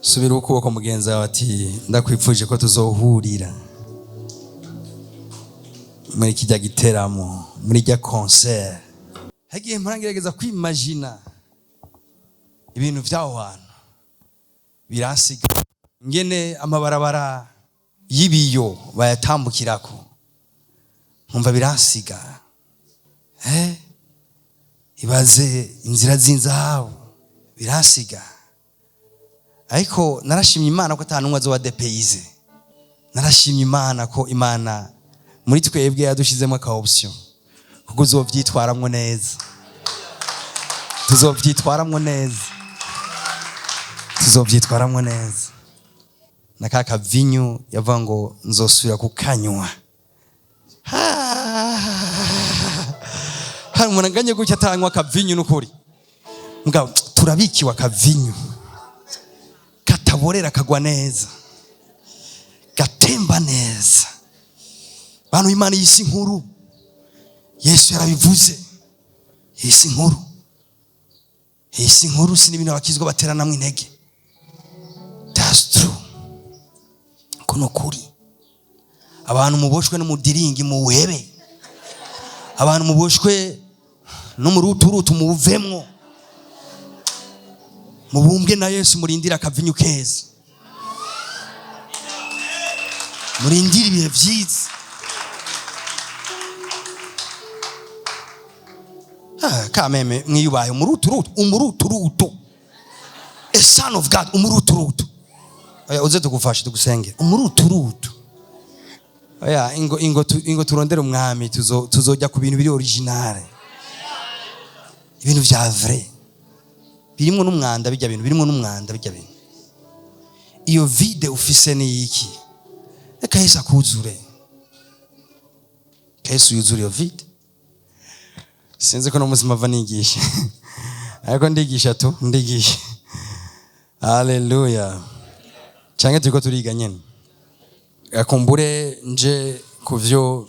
subira ukuboko mugenzi wawe ati ndakwifuje ko tuzohurira muri kijya giteramo, muri kijya concert. Hagiye mpangerageza kwimagina ibintu vyaho hantu birasiga ngene amabarabara y'ibiyo bayatambukirako, nkumva birasiga. Ibaze inzira z'inzahabu birasiga. Ariko narashimye Imana ko atanumwe azoba depayse. Narashimye Imana ko Imana muri twebwe yadushizemo aka option kuko uzovyitwaramwo neza. Tuzovyitwaramwo neza. Nakaka vinyu yavuga ngo nzosubira kukanywa. Hari umuntu anganye gutya atanywa akavinyu n'ukuri. Mugabo turabikiwa akavinyu kataborera kagwa neza, gatemba neza. Bantu Imana y'isi nkuru, Yesu yarabivuze. Y'isi nkuru si n'ibintu abakizwa bateranamwe intege. That's true. Kuno kuri abantu muboshwe n'umudiringi muwebe, abantu muboshwe n'umuruturutu muvemwo, mubumbwe na Yesu, murindira akavinyu keza, murindira ibihe vyiza. Kameme mwiyubaye umuruturutu, a son of God, umuruturutu. Oya uze tugufashe tugusenge umuruturutu. Oya ingo turondere umwami, tuzojya ku bintu biri original, ibintu vya vrai birimo n'umwanda. Bijya bintu birimo n'umwanda, bijya bintu. Iyo vide ufise ni iki? Eka Yesu akuzure, Yesu yuzure iyo vide. Sinzi ko no muzima va nigisha ariko ndigisha. Haleluya. Change turiko turiga nyene. Akumbure nje kuvyo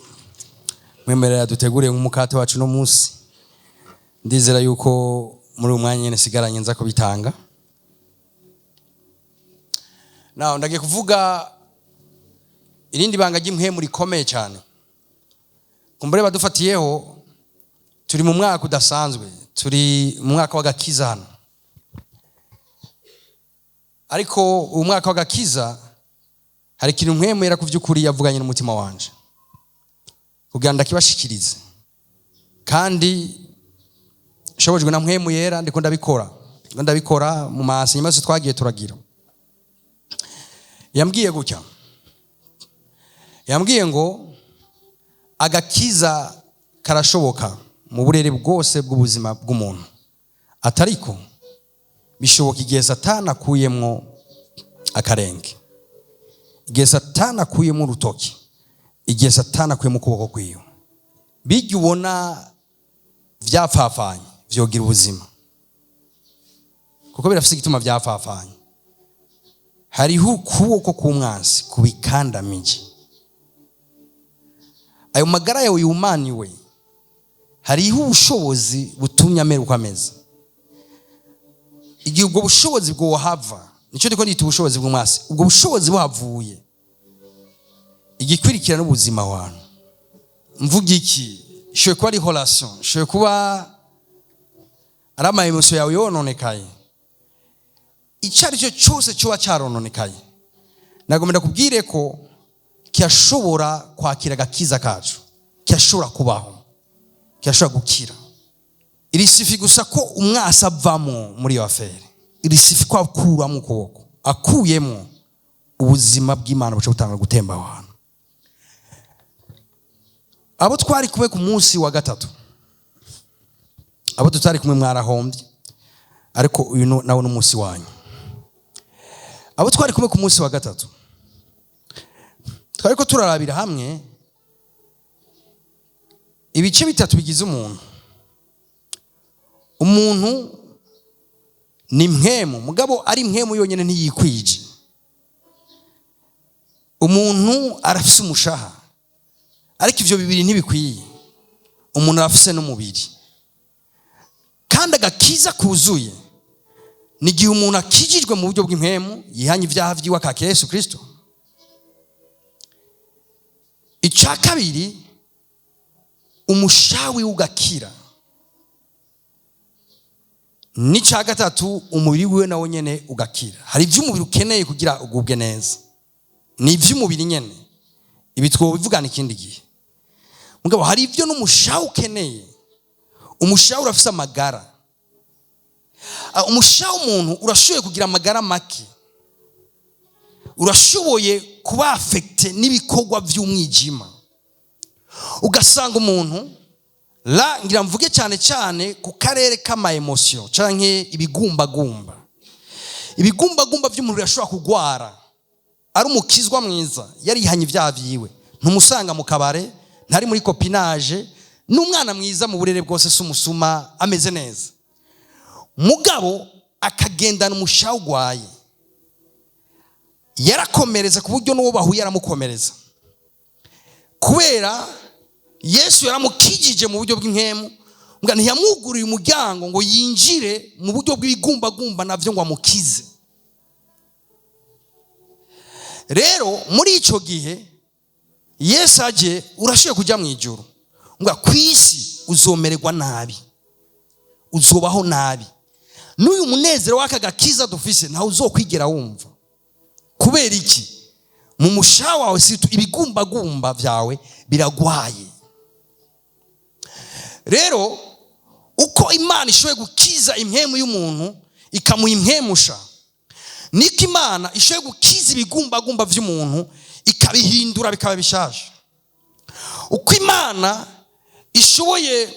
mwemerera dutegure nk'umukate wacu no munsi. Ndizera yuko muri umwanya nyene sigaranye nza kubitanga. Now ndagiye kuvuga irindi banga ry'impwemu rikomeye cyane. Kumbure badufatiyeho, turi mu mwaka udasanzwe, turi mu mwaka w'agakiza hano. Ariko umwaka w'agakiza hari ikintu mpwemu yera kuvyukuri yavuganye n'umutima wanje kugira ndakibashikirize, kandi shobojwe na mpwemu yera ndiko ndabikora mu masengesho yose twagiye turagira. Yambwiye gutya, yambwiye ngo agakiza karashoboka mu burere bwose bw'ubuzima bw'umuntu, atariko bishoboka igihe Satani akuyemwo akarenge, igihe Satani akuyemwo urutoki, igihe Satani akuyemwo ukuboko kwiwe. Bijya ubona vyafafanye vyogira ubuzima, kuko birafise igituma vyafafanye. Hariho ukuboko k'umwansi kubikandamije. Ayo magara yawe yumaniwe, hariho ubushobozi butumye amera uko ameze. Igihe ubwo bushobozi bwo hava, nico ndiko ndita ubushobozi bw'umwasi, ubwo bushobozi buhavuye, igikwirikira n'ubuzima wanyu. Mvuga iki? Shwe kuba ari relation, shwe kuba ari ama emotion yawe yononekaye. Icari cyo cyose cyo cyarononekaye, nagomba kubwire ko cyashobora kwakira agakiza kacu, cyashobora kubaho, cyashobora gukira. Irisifi gusa ko umwasi avamo muri iyo afere, irisifi ko akuramo ukuboko, akuyemo ubuzima bw'Imana buca butanga gutemba abantu. Abo twari kumwe ku munsi wa gatatu, abo tutari kumwe mwarahombye, ariko uyu nawo n'umunsi wanyu. Abo twari kumwe ku munsi wa gatatu, twariko turarabira hamwe ibice bitatu bigize umuntu. Umuntu ni mpwemu, mugabo ari mpwemu yonyene ntiyikwije. Umuntu arafise umushaha, ariko ivyo bibiri ntibikwiye. Umuntu arafise n'umubiri, kandi agakiza kuzuye ni igihe umuntu akijijwe mu buryo bw'impemu yihanye ibyaha byiwe akakira Yesu Kristo. Icya kabiri, umushawi ugakira. N'icya gatatu, umubiri wiwe nawo nyene ugakira. Hari ibyo umubiri ukeneye kugira ugubwe neza, ni iby'umubiri nyene, ibi twobivugana ikindi gihe. Mugabo hari ibyo n'umushawi ukeneye. Umushawi urafise amagara. Umushawi umuntu urashoboye kugira amagara make, urashoboye kuba affecte n'ibikorwa by'umwijima. Ugasanga umuntu la ngira mvuge cyane cyane ku karere k'ama emotion canke ibigumbagumba. Ibigumbagumba by'umuntu birashobora kugwara. Ari umukizwa mwiza yarihanye ibyaha byiwe, ntumusanga mu kabare, ntari muri copinage, n'umwana mwiza mu burere bwose sumusuma ameze neza. Mugabo akagendana umushawi ugwaye, yarakomereza ku buryo n'uwo bahuye aramukomereza, kubera Yesu yaramukijije mu buryo bw'impemu, mbwa ntiyamwuguriye umuryango ngo yinjire mu buryo bw'ibigumbagumba navyo ngo amukize. Rero muri ico gihe Yesu aje, urashoboye kujya mu ijuru, mbwa kwisi uzomererwa nabi, uzobaho nabi. N'uyu munezero w'aka gakiza dufise ntawe uzokwigera wumva. Kubera iki? Mu mushawi wawe situ ibigumbagumba vyawe biragwaye. Rero uko Imana ishoboye gukiza impemu y'umuntu ikamuha impwemusha, niko Imana ishoboye gukiza ibigumbagumba vy'umuntu ikabihindura bikaba bishasha. Uko Imana ishoboye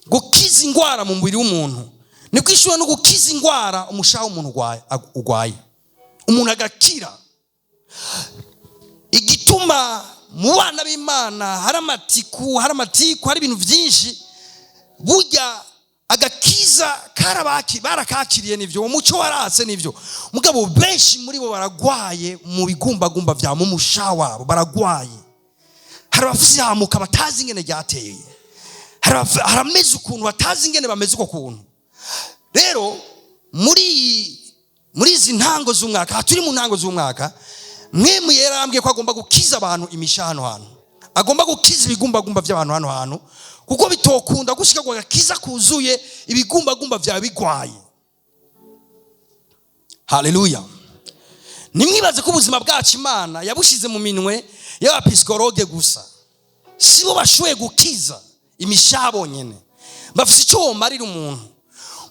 gukiza ingwara mu mubiri w'umuntu, niko ishoboye no gukiza ingwara umushawi w'umuntu ugwaye, umuntu agakira. Igituma mu bana b'Imana hari amatiku, hari ibintu byinshi, burya agakiza barakakiriye n'ivyo, umuco waratse n'ivyo. Mugabo benshi muri bo baragwaye mu bigumbagumba vya mu mushawi wabo, baragwaye. Hari abafise yamuka batazi ingene ryateye, harameze ukuntu batazi ingene bameze uko kuntu. Rero muri izi ntango z'umwaka, turi mu ntango z'umwaka, mwemu yarambwiye ko agomba gukiza abantu imisha hano hantu, agomba gukiza ibigumbagumba by'abantu hano hantu, kuko bitokunda gushika kwa gakiza kuzuye ibigumbagumba vya bigwaye. Haleluya. Nimwibaze ko ubuzima bwacu Imana yabushize mu minwe y'abapisikologe gusa, sibo bashoboye gukiza imishabo nyene, bafise icyo bomarira umuntu.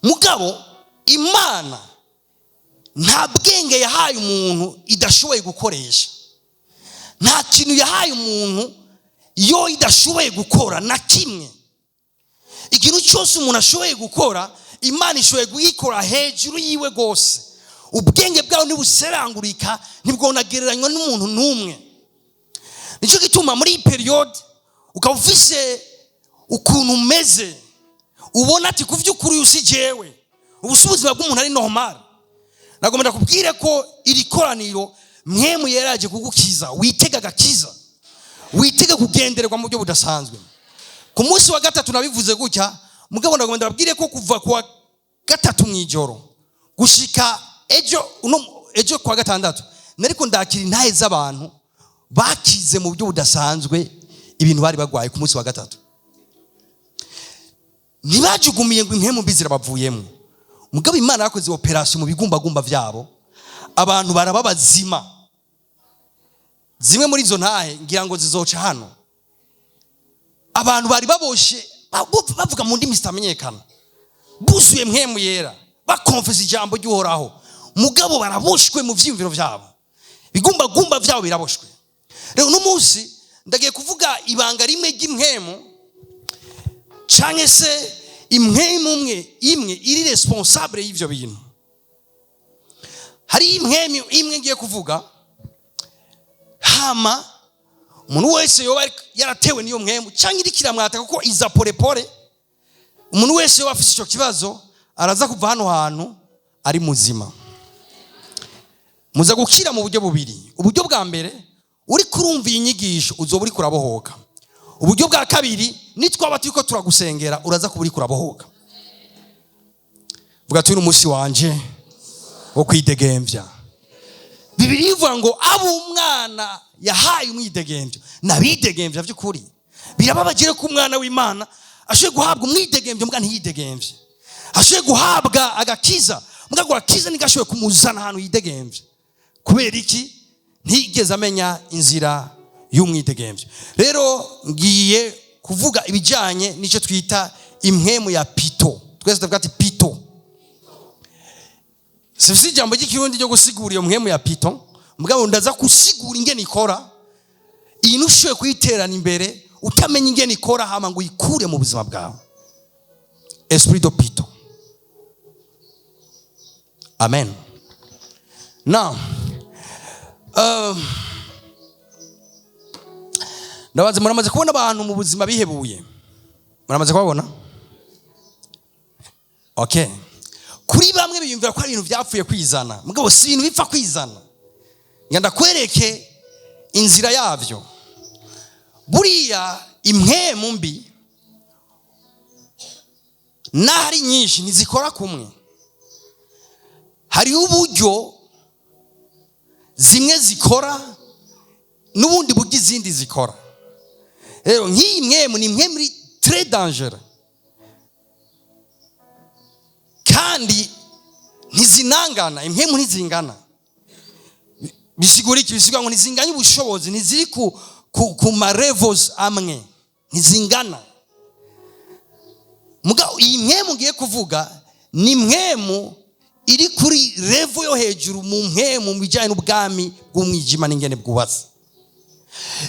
Mugabo Imana nta bwenge yahaye umuntu idashoboye gukoresha, nta kintu yahaye umuntu yo idashoboye gukora na kimwe. Ikintu cyose umuntu ashoboye gukora, Imana ishoboye kugikora hejuru yiwe gose. Ubwenge bwawe nibuserangurika, ntibwonagereranywa n'umuntu n'umwe. Nicyo gituma muri iyi period ukaba ufise ukuntu umeze, ubona ati kuvy'ukuri usi jewe ubusubuzima bw'umuntu ari normal. Nagomba kubwire ko iri koraniro mwemu yaraje kugukiza, witega gakiza, witega kugendererwa mu buryo budasanzwe. Ku munsi wa gatatu nabivuze gutya, mugabo nagomba babwire ko kuva kwa gatatu mwijoro gushika ejo kwa gatandatu nariko ndakira intahe z'abantu bakize mu buryo budasanzwe ibintu bari bagwaye. Ku munsi wa gatatu ntibajugumiye ngo impemu bizira bavuyemo, mugabo Imana yakoze operation mu bigumbagumba vyabo, abantu barababazima. Zimwe muri izo ntahe ngira ngo zizoca hano. Abantu bari baboshe bavuga mu ndimi zitamenyekana, buzuye mpemu yera, bakonfesa ijambo ry'Uhoraho, mugabo baraboshwe mu vyimviro vyabo, bigumbagumba vyabo biraboshwe. Rero no munsi ndagiye kuvuga ibanga rimwe ry'impemu, canke se impemu imwe iri responsable y'ivyo bintu. Hari impemu imwe ngiye kuvuga, hama umuntu wese yoba yaratewe niyo mpemu canke irikira mwata, kuko iza porepore. Umuntu wese yoba afite ico kibazo araza kuva hano hantu ari muzima. Muza gukira mu buryo bubiri. Uburyo bwa mbere, uri kurumva inyigisho uzoba uri kurabohoka. Uburyo bwa kabiri, nitwaba turiko turagusengera uraza kuba uri kurabohoka. Vuga turi umunsi wanje wo kwidegemvya. Bibiliya ivuga ngo abo umwana yahaye umwidegemvyo nabidegemvya by'ukuri. Birababagire ko umwana w'Imana ashoboye guhabwa umwidegemvyo mbwa ntiyidegemvye. Ashoboye guhabwa agakiza mbwa ngo akiza nigashoboye kumuzana ahantu yidegemvye. Kubera iki? Ntigeze amenya inzira y'umwidegemvyo. Rero ngiye kuvuga ibijanye n'icyo twita impwemu ya pito. Twese tuvuga ati pito. Sivisi jambo ry'ikirundi ryo gusigura iyo mpwemu ya pito, mugabo ndaza kusigura ingene ikora. Iyi nushoye kuyiterana imbere utamenya ingene ikora hama ngo ikure mu buzima bwawe. Esprit de pito. Amen. Now, ndabaza muramaze kubona abantu mu buzima bihebuye? Muramaze kubabona? Okay. Kuri bamwe biyumvira ko ari ibintu byapfuye kwizana, mugabo si ibintu bipfa kwizana. Ngenda kwereke inzira yavyo. Buriya impwemu mbi nari nyinshi ntizikora kumwe. Hari uburyo zimwe zikora n'ubundi buryo izindi zikora. Rero nk'iyi mwemu ni impwemu très dangereux. Kandi ntizinangana, impwemu ntizingana. Bisigura iki? Bisigura ngo ntizinganye ubushobozi, ntiziri ku ma levels amwe, ntizingana. Mugabo iyi mwemu ngiye kuvuga ni mwemu iri kuri level yo hejuru mu mpwemu mu bijyanye n'ubwami bw'umwijima n'ingene bwubatse.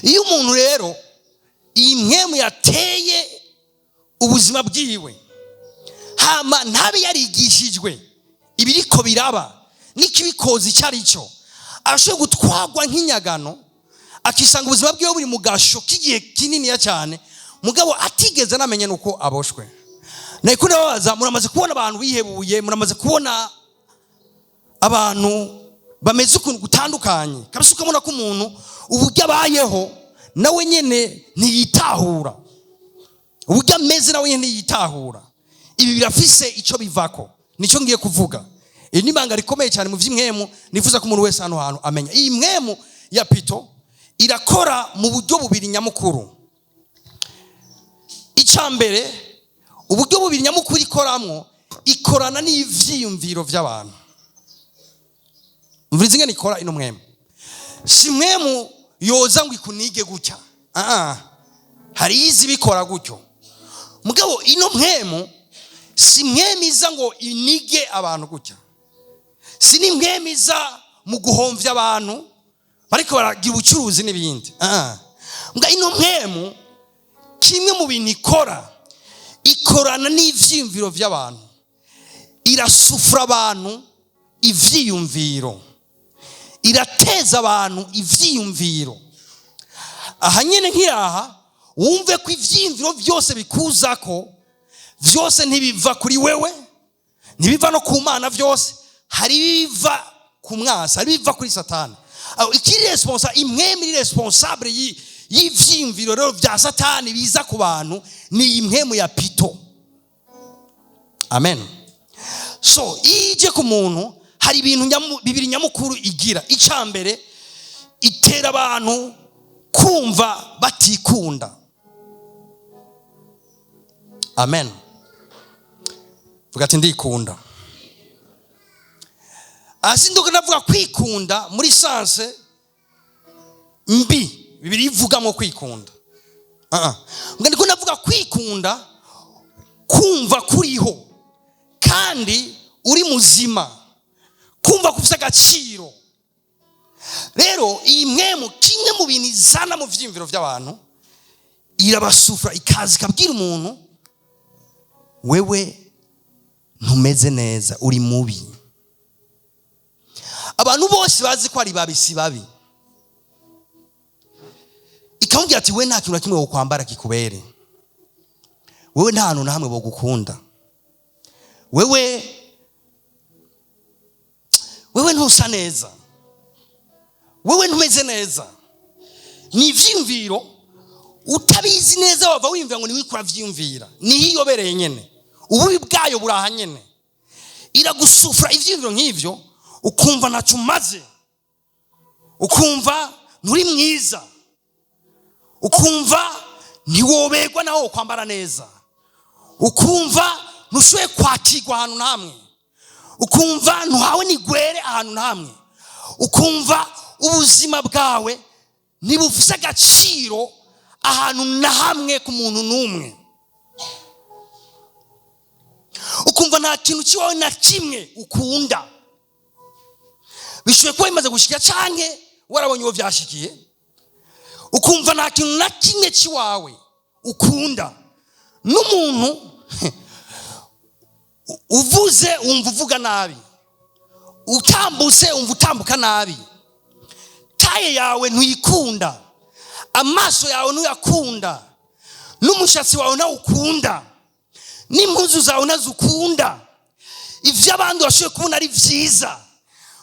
Iyo umuntu rero iyi mwemu yateye ubuzima bwiwe hama ntabe yarigishijwe ibiriko biraba n'ikibikozi cyari cyo, ashobora gutwagwa nk'inyagano akisanga ubuzima bwiwe buri mu gasho k'igihe kinini ya cyane, mugabo atigeze namenye nuko aboshwe. Niko ndabaza, muramaze kubona abantu bihebuye, muramaze kubona abantu bameze ukuntu gutandukanye kabisa, ukamona ko umuntu uburyo abayeho nawe nyene ntiyitahura, uburyo ameze nawe nyene ntiyitahura. Ibi birafise icyo bivako, nicyo ngiye kuvuga. Iyi ni ibanga rikomeye cyane mu vy'imwemu, nifuza ko umuntu wese hano hantu amenya. Iyi mwemu ya pito irakora mu buryo bubiri nyamukuru. Icambere, uburyo bubiri nyamukuru ikoramwo, ikorana n'ivyiyumviro vy'abantu. Mvuze ingene ikora ino mwemu. Si mwemu yoza ngo ikunige gutya. Hari izi bikora gutyo. Mugabo ino mwemu si mwemiza ngo inige abantu gutya. Si ni mwemiza mu guhomvya abantu bariko baragira ubucuruzi n'ibindi. Mga ino mwemu kimwe mu bintu ikora, ikorana n'ivyiyumviro vy'abantu. Irasufura abantu ivyiyumviro. Irateza abantu ivyiyumviro. Aha nyene nkiraha wumve ko ivyiyumviro byose bikuzako vyose ntibiva kuri wewe, ntibiva no ku Mana, vyose hari biva ku mwasa, hari biva kuri Satani. Ikiri responsable, imwemu iri responsable y'ivyiyumviro rero vya Satani biza ku bantu ni imwemu ya pito. Amen. So ije ku muntu hari ibintu bibiri nyamukuru igira. Icambere, itera abantu kumva batikunda. Amen. Vuga ati ndikunda. Asinduka navuga kwikunda muri sanse mbi. Bibiri ivuga mu kwikunda. Ndiko navuga kwikunda kumva kuriho kandi uri muzima, kumva kufisa agaciro. Rero iyi mwemu kimwe mu bintu izana mu vyiyumviro vy'abantu, irabasufura ikazi kabwira umuntu wewe ntumeze neza, uri mubi. Abantu bose bazi ko ari babisi babi, ikamubwira ati we nta kintu kimwe wo kwambara kikubere, wewe nta hantu na hamwe bo gukunda, wewe ntusa neza, wewe ntumeze neza. Ni ivyiyumviro utabizi neza wava wiyumvira ngo ni wikura vyiyumvira, ni hiyobereye nyene, ububi bwayo buraha nyene. Iragusufura ivyiyumviro nk'ivyo ukumva ntacyo umaze, ukumva nturi mwiza, ukumva ntiwoberwa nawe kwambara neza, ukumva ntushoboye kwakirwa ahantu namwe, ukumva ntuhawe n'igwere ahantu namwe, ukumva ubuzima bwawe ntibufise agaciro ahantu na hamwe ku muntu n'umwe, ukumva nta kintu kiwawe na kimwe ukunda. Bishoboye kuba bimaze gushika canke warabonye uwo vyashikiye, ukumva nta kintu na kimwe kiwawe ukunda. N'umuntu uvuze wumva uvuga nabi, utambuse wumva utambuka nabi, taye yawe ntuyikunda, amaso yawe ntuyakunda, n'umushatsi wawe ntawukunda, n'impuzu zawe ntazukunda, ivyo abandi bashoboye kubona ari vyiza,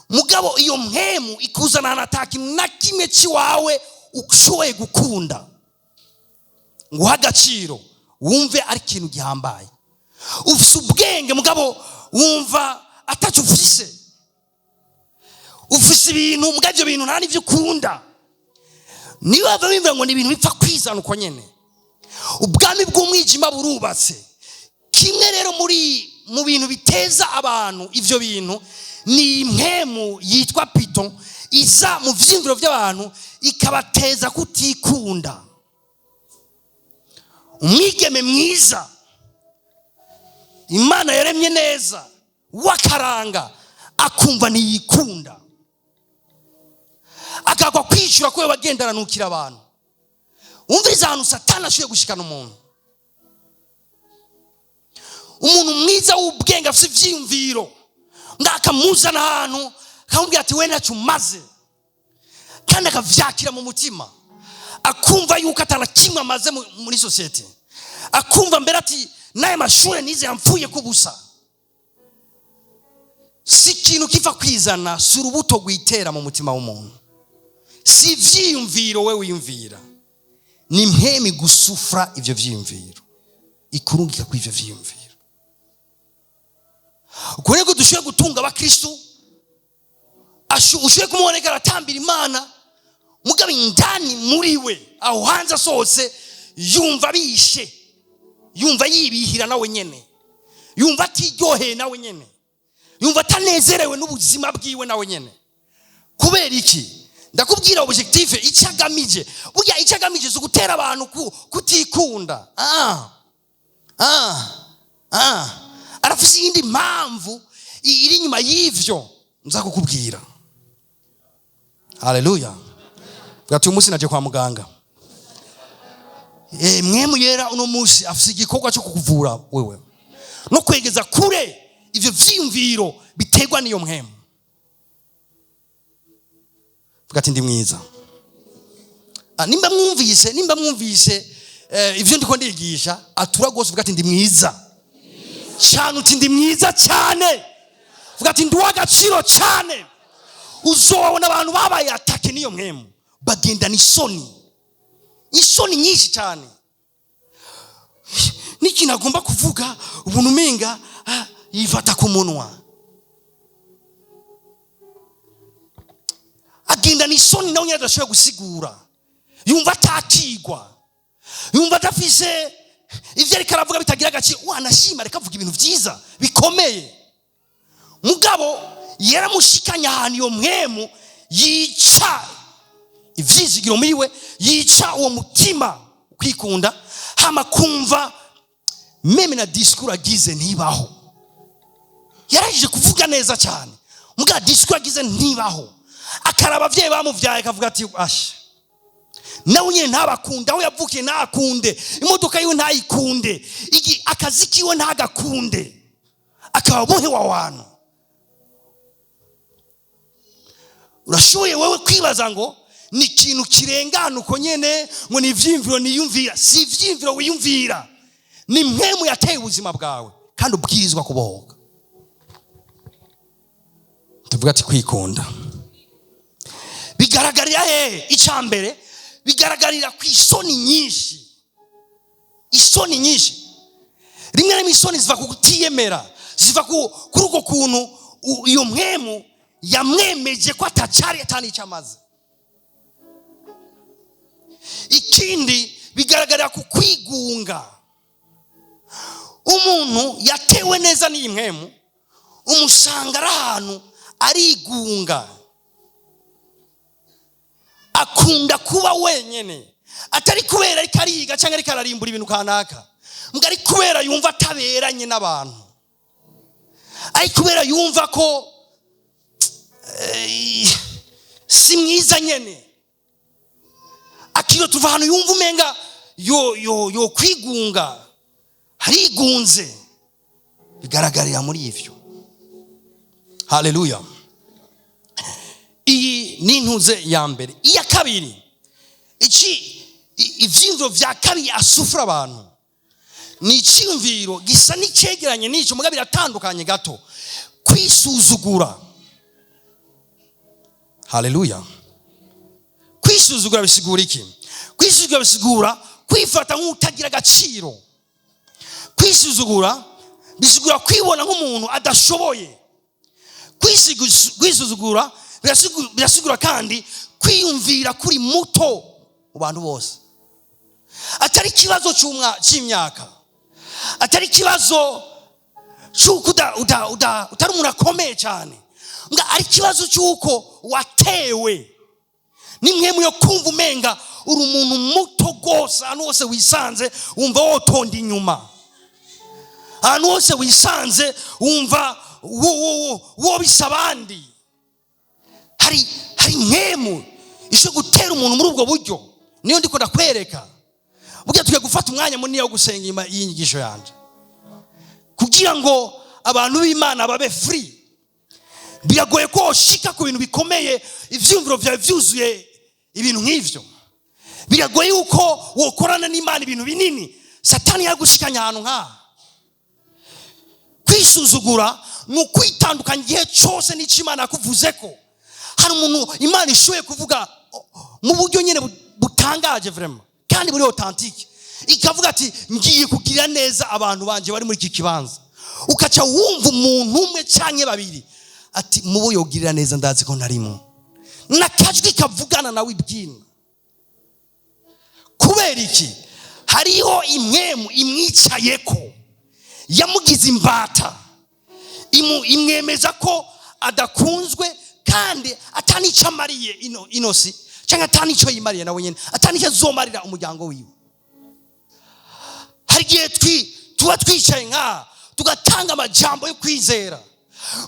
mugabo iyo mpemu ikuzana ahantu ata kintu na kimwe kiwawe ushoboye gukunda ngo uha agaciro, wumve ari ikintu gihambaye. Ufise ubwenge mugabo wumva ataco ufise, ufise ibintu mugabo ivyo bintu nta n'ivyo ukunda. Niyo bava bimvira ngo ni ibintu bipfa kwizana uko nyene. Ubwami bw'umwijima burubatse. Kimwe rero mu bintu biteza abantu ivyo bintu ni impemu yitwa Piton, iza mu vyimviro by'abantu ikabateza kutikunda. Umwigeme mwiza Imana yaremye neza wakaranga akumva ntiyikunda, akagwa kwishura ko bagendana nukira abantu. Umviriza ahantu Satani ashoboye gushikana umuntu mwiza w'ubwenge afite ivyimviro, ngakamuzana ahantu akamubwira ati we ntacyo umaze, kandi akavyakira mu mutima, akumva yuko atana kimwe amaze muri societe, akumva mbere ati naye mashure nize yamfuye kubusa. Si ikintu kiva kwizana, si urubuto gwitera mu mutima w'umuntu, si ivyiyumviro we wiyumvira, ni impemi gusufra ivyo vyiyumviro, ikurungika ku ivyo vyiyumviro. Ukore ko dushoboye gutunga abakristo, ushoboye kumuboneka aratambira Imana, mugabo indani muri we aho hanze sose yumva bishe, yumva yibihira nawe nyene, yumva atiryoheye nawe nyene, yumva atanezerewe n'ubuzima bwiwe nawe nyene. Kubera iki? Ndakubwira objective icagamije. Burya icagamije zo gutera abantu kutikunda. Arafise iyindi mpamvu iri nyuma y'ivyo nza kukubwira. Haleluya. Bwati umunsi naje kwa muganga. Mwemu yera uno munsi afise igikorwa cyo kukuvura wewe no kwegeza kure ivyo vyiyumviro biterwa niyo mwemu. Bwati ndi mwiza. Nimba mwumvise ivyo ndiko ndigisha atura gose. Bwati ndi mwiza cyane, uti ndi mwiza cyane, bwati ndi w'agaciro cyane. Uzobona abantu babaye atake niyo mwemu bagenda isoni nyinshi cyane. Niki nagomba kuvuga ubuntu menga yifata ku munwa, agenda isoni nawe nyadashoboye gusigura, yumva atakigwa, yumva adafise ivyo ariko aravuga bitagira agaciro. Wanashima reka avuga ibintu vyiza bikomeye, mugabo yaramushikanya ahantu iyo mwemu yica ivyizigiro muri we, yica uwo mutima kwikunda, hama kumva meme na discours agize ntibaho. Yarajije kuvuga neza cyane, muga discours agize ntibaho. Akaraba abavyeyi bamuvyaye akavuga ati asha nawe nyene ntabakunda, aho yavukiye ntakunde, imodoka yiwe ntayikunde, akazi kiwe ntagakunde, akaba bohe wa wantu. Urashoboye wewe kwibaza ngo ni ikintu kirengana uko nyene ngo ni ivyimviro niyumvira. Si ivyimviro wiyumvira, ni mpemu yateye ubuzima bwawe kandi ubwirizwa kubohoka. Tuvuga ati kwikunda bigaragarira icambere, bigaragarira ku isoni nyinshi. Isoni nyinshi rimwe na isoni ziva ku kutiyemera, ziva kuri uko kuntu iyo mpemu yamwemeje ko atacari atanica amaze. Ikindi bigaragarira ku kwigunga. Umuntu yatewe neza n'impwemu umusanga ari ahantu arigunga, akunda kuba wenyene, atari kubera ariko ariga cyangwa ariko ararimbura ibintu kanaka, mbwa ari kubera yumva ataberanye n'abantu, ari kubera yumva ko si mwiza nyene, akiyo tuva ahantu yumva umenga yo kwigunga, harigunze, bigaragarira muri ivyo. Haleluya. Iyi ni intuze ya mbere. Iya kabiri, ivyimviro vya kabiri asufura abantu, ni iciyumviro gisa n'icegeranye n'ico muga biratandukanye gato, kwisuzugura. Haleluya. Kwisuzugura bisigura iki? Kwisuzugura bisigura kwifata nk'utagira agaciro. Kwisuzugura bisigura kwibona nk'umuntu adashoboye. Kwisuzugura birasigura kandi kwiyumvira kuri muto mu bantu bose. Atari kibazo cy'imyaka, atari kibazo cy'uko utari umuntu akomeye cyane, mbwa ari kibazo cy'uko watewe nimwe muyo kumva umenga uri umuntu muto gose, ahantu hose wisanze wumva wotonda inyuma, ahantu hose wisanze wumva wo bisabandi. Hari nkemu isho gutera umuntu muri ubwo buryo. Niyo ndiko ndakwereka, burya tugiye gufata umwanya munini wo gusenga y'inyigisho yanje kugira ngo abantu b'Imana babe free. Biragoye ko ushika ku bintu bikomeye, ivyumviro vyawe vyuzuye ibintu nk'ivyo. Biragoye yuko wokorana n'Imana ibintu binini, Satani yagushikanya ahantu nk'aha. Kwisuzugura ni kwitandukanya igihe cyose n'icyo Imana yakuvuzeko. Hari umuntu Imana ishoboye kuvuga mu buryo nyene butangaje vraiment kandi buri authentique, ikavuga ati ngiye kugira neza abantu banje bari muri iki kibanza, ukaca wumva umuntu umwe canke babiri ati mubo yogirira neza ndazi ko ntarimo, nakajwi kavugana nawe ibyina. Kubera iki? Hariho imwemu imwicayeko, yamugize imbata, imwemeza ko adakunzwe kandi atanico amariye inosi, cyangwa atanico yimariye nawe nyene, atanico azomarira umuryango wiwe. Hari igihe tuba twicaye nka tugatanga amajambo yo kwizera,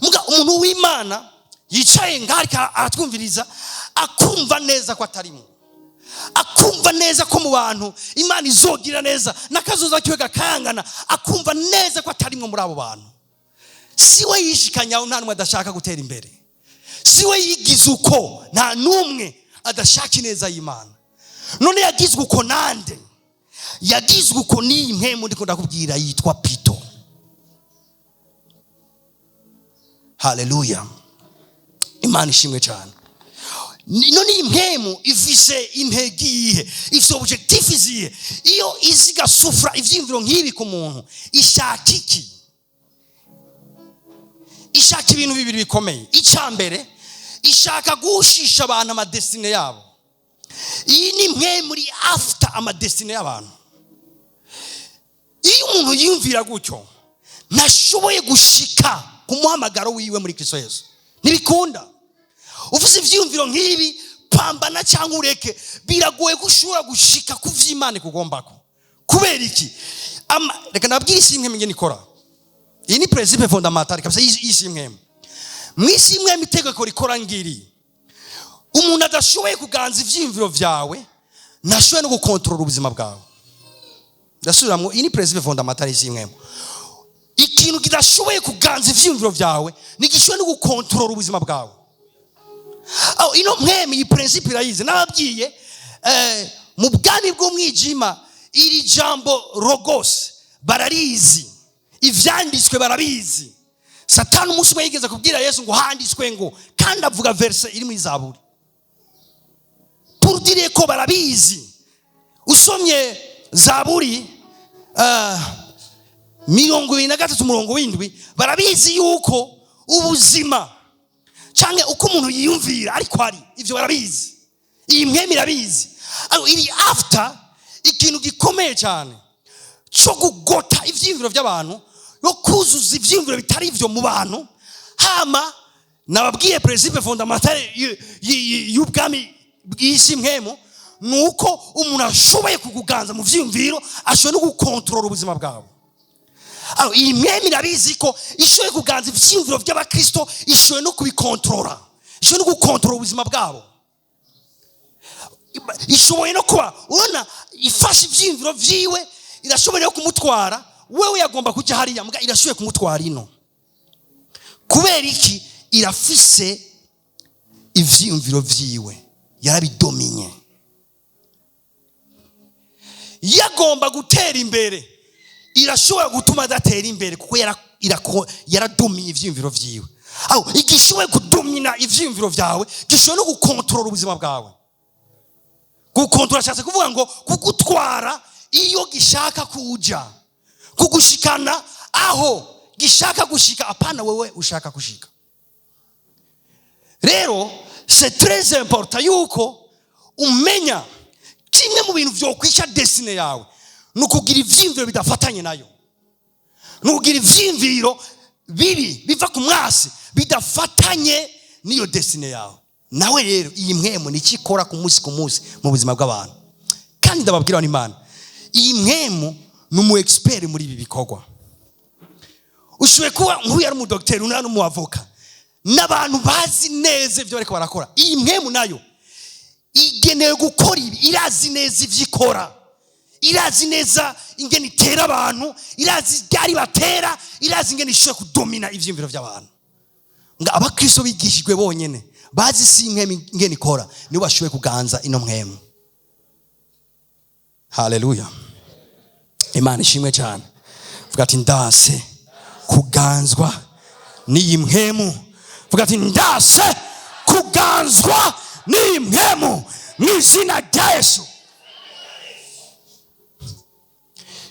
muga umuntu w'Imana yicaye ngaha aratwumviriza, akumva neza ko atarimo, akumva neza ko mu bantu Imana izogira neza n'akazoza kiwe gakangana, akumva neza ko atarimwe muri abo bantu. Siwe yishikanyaho nta numwe adashaka gutera imbere, siwe yigize uko nta numwe adashaka ineza y'Imana. None yagizwe uko nande? Yagizwe uko ni impemu ndiko ndakubwira yitwa Pito. Haleluya. Imana ishimwe cyane. None impemu ifise intege iyihe, ifise objectif izihe? Iyo iziga sufra ivyimviro nk'ibi ku muntu, ishaka iki? Ishaka ibintu bibiri bikomeye. Icambere, ishaka gushisha abantu amadestine yabo. Iyi ni mwe muri after amadestine y'abantu. Iyo umuntu yumvira gutyo, nashoboye gushika ku muhamagaro wiwe muri Kristo Yesu, ntibikunda. Ufise ivyumviro nk'ibi, pambana cyangwa ureke, biragoye gushobora gushika ku vy'Imana kugombako. Kubera iki? Reka nabwire isimwe menge nikora. Iyi ni principe fondamentale kabisa isimwe. Mwisimwe mitegeko rikora ngiri. Umuntu adashoboye kuganza ivyimviro vyawe, nashoboye no gukontrola ubuzima bwawe. Ndasubiramwo, iyi ni principe fondamentale isimwe. Ikintu kidashoboye kuganza ivyimviro vyawe, nigishoboye no gukontrola ubuzima bwawe. Ino mwemi iyi principe irayize. Nababwiye mu bwami bw'umwijima iri jambo logos bararizi, ivyanditswe barabizi. Satani umunsi umwe yigeze kubwira Yesu ngo handitswe ngo, kandi avuga verse iri muri Zaburi. Pour dire ko barabizi. Usomye Zaburi 23:7 barabizi yuko ubuzima canke uko umuntu yiyumvira ariko ari ivyo barabizi. Iyi mpwemu irabizi. Iri after ikintu gikomeye cyane cyo kugota ivyiyumviro by'abantu, yo kuzuza ivyiyumviro bitari ivyo mu bantu. Hama nababwiye principe fondamentale y'ubwami bw'isi mpwemu, nuko umuntu ashoboye kukuganza mu vyiyumviro, ashoboye no gukontrola ubuzima bwawe. Iyi mpwemu irabizi ko ishoboye kuganza ivyiyumviro by'abakristo, ishoboye no kubikontrola, ishoboye no gukontrola ubuzima bwabo. Ishoboye no kuba urona ifashe ivyiyumviro vyiwe, irashoboye kumutwara wewe yagomba kujya hariya, mbwa irashoboye kumutwara ino. Kubera iki? Irafise ivyiyumviro vyiwe, yarabidominye. Yagomba gutera imbere, irashobora gutuma adatera imbere kuko yaradominye ivyiyumviro vyiwe. Igishoboye kudomina ivyiyumviro vyawe, gishoboye no gukontrola ubuzima bwawe. Gukontrola cyase kuvuga ngo kugutwara iyo gishaka kuja, kugushikana aho gishaka gushika, apana wewe ushaka gushika. Rero c'est très important yuko umenya kimwe mu bintu byo kwisha destiny yawe, nukugira ivyimviro bidafatanye nayo, nukugira ivyimviro biva ku mwasi bidafatanye niyo destiny yawe. Nawe rero iyi mpwemu nikikora ku munsi mu buzima bw'abantu. Kandi ndababwira n'Imana, iyi mpwemu numu expert muri ibi bikorwa. Ushoboye kuba nk'uyu ari umudokiteri, undi ari umuavoka, n'abantu bazi neza ibyo bariko barakora. Iyi mpwemu nayo igenewe gukora ibi, irazi neza ivyo ikora, irazi neza ingene itera abantu, irazi ryari batera, irazi ingene ishobora kudomina ivyiyumviro by'abantu. Nga abakristo bigishijwe bonyene bazi si mpwemu ingene ikora, nibo bashoboye kuganza ino mpwemu. Haleluya, Imana ishimwe cyane. Vuga ati ndase kuganzwa n'iyi mpwemu. Vuga ati ndase kuganzwa n'iyi mpwemu mu izina rya Yesu.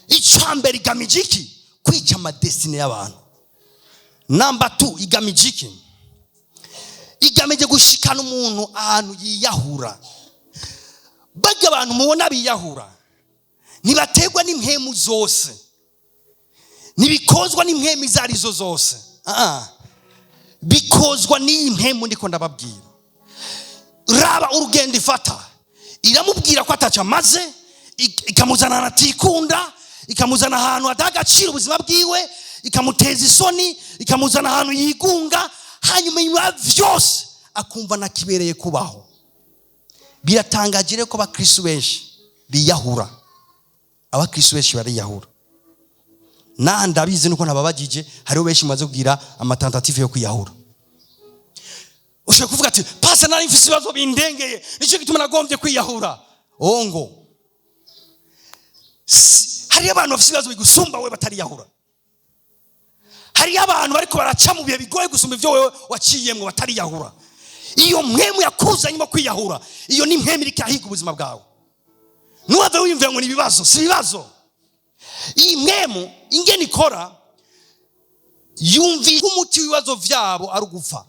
Icambere igamije iki? Kwica amadestiny y'abantu. Number 2 igamije iki? Igamije gushikana umuntu ahantu yiyahura. Baga abantu mubona biyahura ntibategwa n'impwemu zose, nibikozwa n'impwemu izarizo zose. Bikozwa n'iyi mpwemu ndiko ndababwira. Raba urugendo ifata, iramubwira ko ataca maze, ikamuzana natikunda, ikamuzana ahantu atagacira ubuzima bwiwe, ikamuteza isoni, ikamuzana ahantu yigunga, hanyuma iba vyose akumva nakibereye kubaho. Biratangajire ko abakristo benshi biyahura. Abakristo benshi bariyahura. Ndabizi nuko nababagije, hariho benshi maze kugira amatentative yo kwiyahura. Ushaka kuvuga ati pasa nari mfise ibibazo bindengeye, nicyo gituma nagombye kwiyahura. Ongo hari abantu bafise ibibazo bigusumba we batariyahura. Hari abantu bariko baraca mu bihe bigoye gusumba ivyo wewe waciyemwe batariyahura. Iyo mpwemu yakuzanye mo kwiyahura, iyo ni mpwemu ikahiga ubuzima bwawe. Nuwave wiyumvira ngo ni ibibazo, si ibibazo. Iyi mpwemu ingene ikora, yumvi umuti w'ibibazo vyabo ari ugupfa.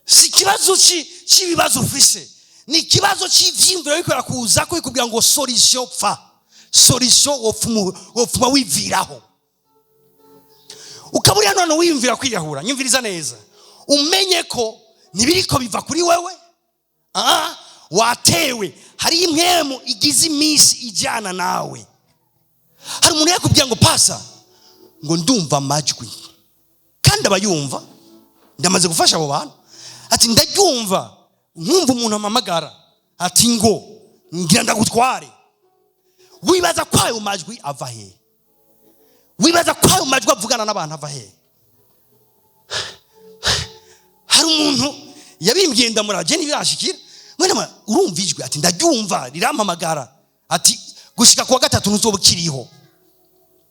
Si kibazo cy'ibibazo ufise, ni kibazo cy'ivyimviro bikora kuza ko ikubwira ngo solution pfa, solution wofuma wiviraho. Ukaburiya none wiyumvira kwiyahura, nyumviriza neza, umenye ko nibiriko biva kuri wewe. Watewe, hari impwemu igize iminsi ijyana nawe. Hari umuntu yakubwira ngo pasa, ngo ndumva amajwi, kandi abayumva, ndamaze gufasha abo bantu. Ati ndabyumva, nkumva umuntu amamagara, ati ngo ngira ndagutware. Wibaza ko ayo majwi ava he? Wibaza ko ayo majwi avugana n'abantu ava he? Hari umuntu yabimbwiye ndamuraje ntibirashikira, mwene urumva ijwi, ati ndabyumva rirampamagara, ati gushika kuwa gatatu ntuzobukiriho.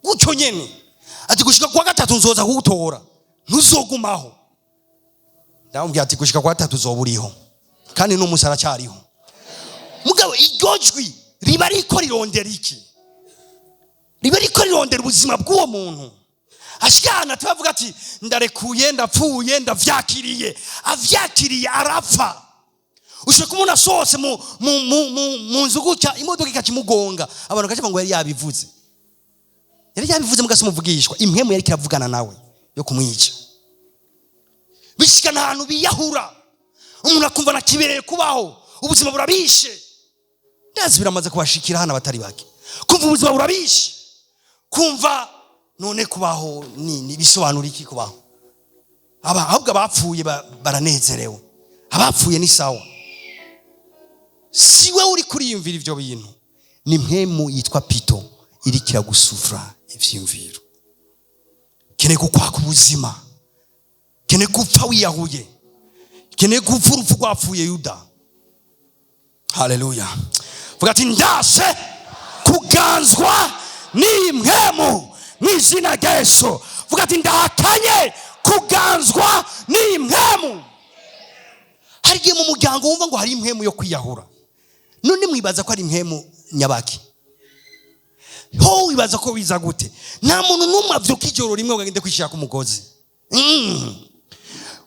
Gucyo nyene, ati gushika kuwa gatatu nzoza kugutora, ntuzogumaho. Ndamubwira ati gushika kuwa gatatu uzoburiho, kandi n'umusara cyariho. Mugabo iryo jwi riba riko rirondera iki? Riba riko rirondera ubuzima bw'uwo muntu. ashikana tubavuga ati ndarekuye ndapfuye ndavyakiriye, avyakiriye arapfa. Ushaka umuntu asose mu nzu gutya imodoka ikakimugonga, abantu kaje ngo yari yabivuze, mugasumuvugishwa impwemu yari kiravugana nawe yo kumwica. Bishikana ahantu biyahura, umuntu akumva nakibereye kubaho, ubuzima burabishe. Ndazi biramaze kubashikira hana batari bake, kumva ubuzima burabishe, kumva none kubaho ni bisobanura iki kubaho. Ahubwo abapfuye baranezerewe, abapfuye ni sawa. Siwe uri kuriyumvira ivyo bintu, ni mpemu yitwa pito iri kiragusufra ivyimviro. Kene kukwaka ubuzima, kene gupfa wiyahuye, kene gupfa urupfu rwapfuye Yuda. Haleluya. Vuga ati ndase kuganzwa n'impwemu mw'izina rya Yesu. Vuga ati ndahakanye kuganzwa n'impwemu. Hari igihe mu muryango wumva ngo hari impwemu yo kwiyahura, none mwibaza ko ari impwemu nyabaki? Ho wibaza ko biza gute? Nta muntu numwe avyuka ijoro rimwe ugende kwishira ku mugozi.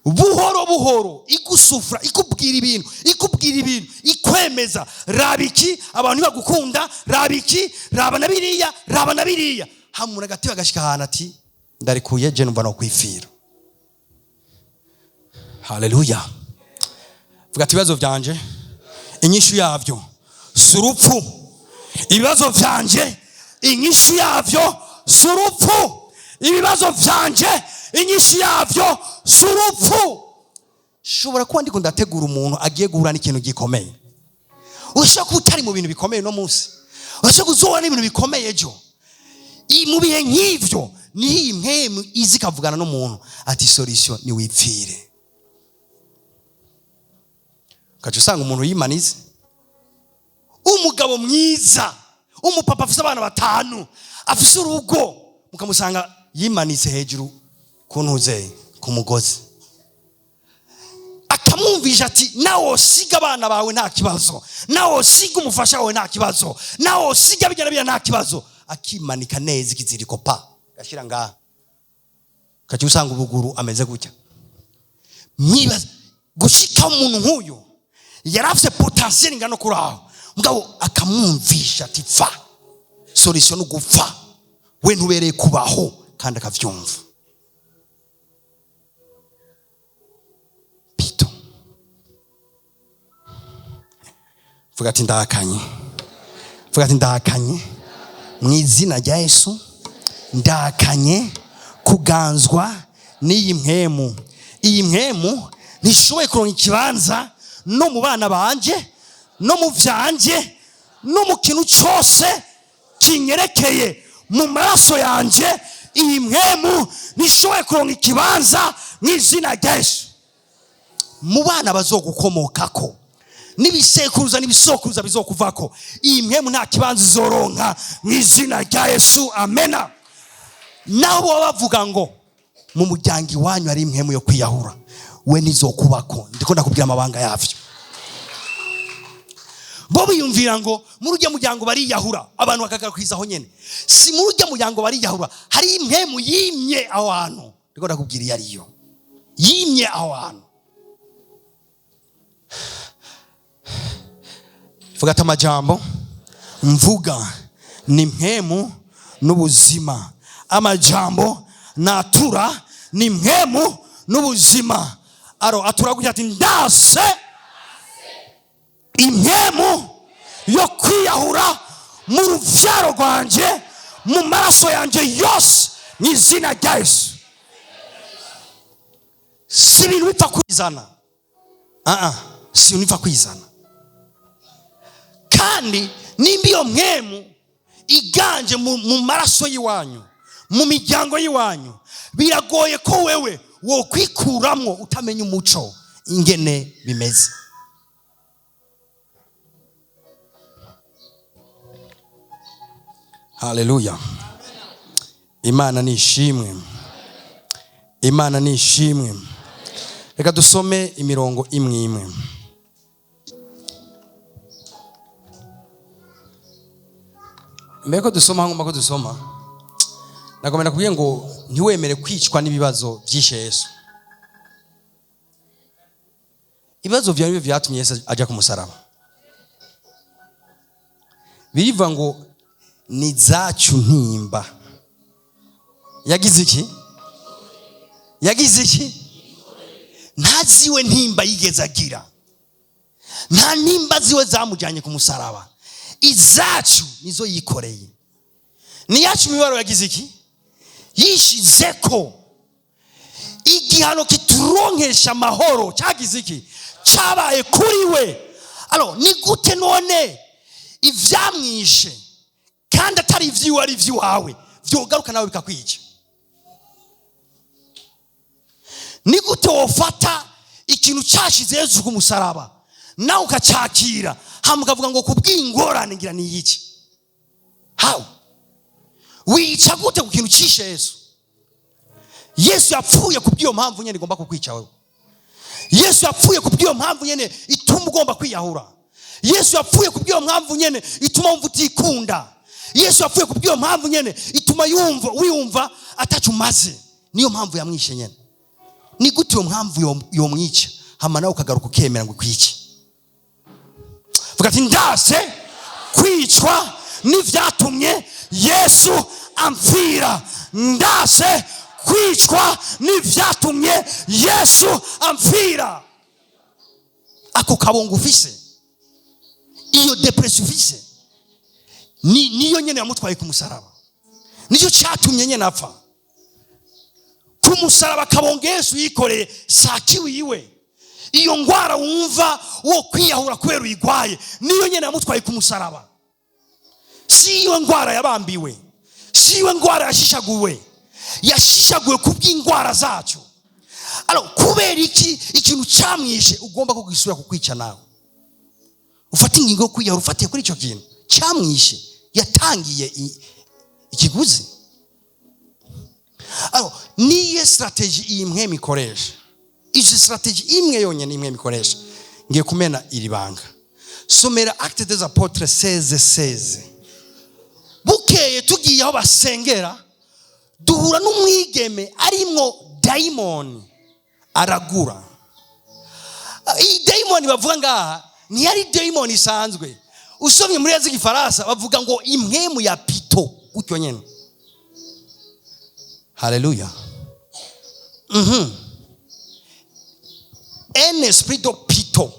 Buhoro buhoro igusufra, ikubwira ibintu, ikwemeza. Rabiki abantu bagukunda, rabiki rabana biriya hamuna gateba gashika hana ati ndarikuye je numva no kwifira. Haleluya. Vuga ati ibibazo vyanje inyishu yavyo surupfu. Ibibazo vyanje inyishu yavyo surupfu. Ibibazo vyanje inyishu yavyo surupfu. Shobora kuba ndiko ndategura umuntu agiye guhura n'ikintu gikomeye. Ushaka kutari mu bintu bikomeye no munsi, ushaka kuzohura n'ibintu bikomeye ejo. Mu bihe nk'ivyo ni impwemu izi kavugana n'umuntu ati solution ni wipfire. Kaje usanga umuntu yimanize, umugabo mwiza, umupapa afise abana 5, afise urugo, mukamusanga yimanitse hejuru kuntuze ku mugozi, akamwumvisha ati nawo siga abana bawe nta kibazo, nawo siga umufasha wawe nta kibazo, nawo siga bijana nta kibazo. Akimanika neza ikiziriko pa gashira ngaha, kaje usanga ubuguru ameze gutya. Mwibaza gushika umuntu nk'uyu yarafise potentiel ngano kuraho, mugabo akamwumvisha ati fa solution no gupfa, we ntubereye kubaho kandi akavyumva. Pito. Vuga ati ndahakanye. Vuga ati ndahakanye mw'izina rya Yesu. Ndahakanye kuganzwa n'iyi mpwemu. Iyi mpwemu ntishoboye kuronka ikibanza no mu bana banje, no mu vyanje, no mu kintu cyose kinyerekeye mu maraso yanje. Iyi mpwemu nishoboye kuronka ikibanza mw'izina rya Yesu. Mu bana bazogukomokako, n'ibisokuruza bizokuvako, iyi mpwemu nta kibanza izoronka mw'izina rya Yesu. Amena. Nabo bavuga ngo mu muryango iwanyu ari impwemu yo kwiyahura, we nizokubako. Ndiko ndakubwira amabanga yavyo. Bo biyumvira ngo muri urya muryango bariyahura, abantu bakagakwizaho nyene. Si muri urya muryango bariyahura, hari impwemu yimye aho hantu. Ndiko ndakubwira iyo ariyo, yimye aho hantu. Vuga ati amajambo mvuga ni impwemu n'ubuzima. Amajambo natura ni impwemu n'ubuzima. Atura gutya ati ndase impwemu yo kwiyahura mu ruvyaro rwanje, mu maraso yanje yose, mw'izina rya Yesu. Si ibintu bipfa kwizana, si ibintu bipfa kwizana. Kandi nimba iyo mpwemu iganje mu maraso y'iwanyu, mu miryango y'iwanyu, biragoye ko wewe wo kwikuramwo utamenya umuco ingene bimeze. Haleluya. Imana nishimwe. Imana nishimwe. Reka dusome imirongo imwe imwe. Mbeko dusoma ngomba ko dusoma. Nakomenda kubiye ngo ntiwemere kwicwa n'ibibazo byishe Yesu. Ibibazo byawe byatumye Yesu ajya ku musaraba. Birivuga ngo ni zacu ntimba. Yagize iki? Ntaziwe ntimba yigeze agira. Nta ntimba ziwe zamujyanye ku musaraba. Izacu nizo yikoreye. Ni yacu mibaro yagize iki? Yishizeko. Igihano kituronkesha amahoro cyagize iki? Cyabaye kuri we. Alors ni gute none ivyamwishe kandi atari ivyiwe ari ivyiwawe vyogaruka nawe bikakwica? Ni gute wofata ikintu cyashize Yesu ku musaraba nawe ukacakira hamukavuga ngo kubw'ingorane ngira ni iki? How? Wica gute ku kintu cishe Yesu? Yesu yapfuye kubw'iyo mpamvu nyene igomba kukwica wewe. Yesu yapfuye kubw'iyo mpamvu nyene ituma ugomba kwiyahura. Yesu yapfuye kubw'iyo mpamvu nyene ituma wumva utikunda. Yesu yapfuye kubw'iyo mpamvu nyene ituma wiyumva atacumaze. Niyo mpamvu yamwishe nyene. Ni gute iyo mpamvu yomwica hama nawe ukagaruka ukemera ngo kwice? Vuga ati ndase kwicwa n'ivyatumye Yesu amfira. Ndase kwicwa n'ivyatumye Yesu amfira. Ako kabongo ufise, iyo depression ufise, niyo nyene yamutwaye ku musaraba. Niyo cyatumye nyene apfa. Ku musaraba kabongo Yesu yikoreye sakiwe iwe. Iyo ngwara wumva wo kwiyahura kwera uyigwaye niyo nyene yamutwaye ku musaraba. Si iyo ngwara yabambiwe, si iyo ngwara yashishaguwe. Yashishaguwe kubw'ingwara zacu. Alors kubera iki ikintu cyamwishe ugomba kugisura kukwica nawe? Ufata ingingo kwiyahura ufatiye kuri ico kintu cyamwishe yatangiye ikiguzi. Alors niye strategy imwe mikoresha. Izi strategy imwe yonyene imwe mikoresha. Ngiye kumena iri banga. Somera Actes des Apôtres 16:16. Bukeye tugiye aho basengera duhura n'umwigeme arimwo daimoni aragura. Iyi daimoni bavuga ngaha ni yari daimoni isanzwe. Usomye muri yazi gifaransa bavuga ngo impwemu ya pito gutyo nyene. Haleluya. Un esprit de pito.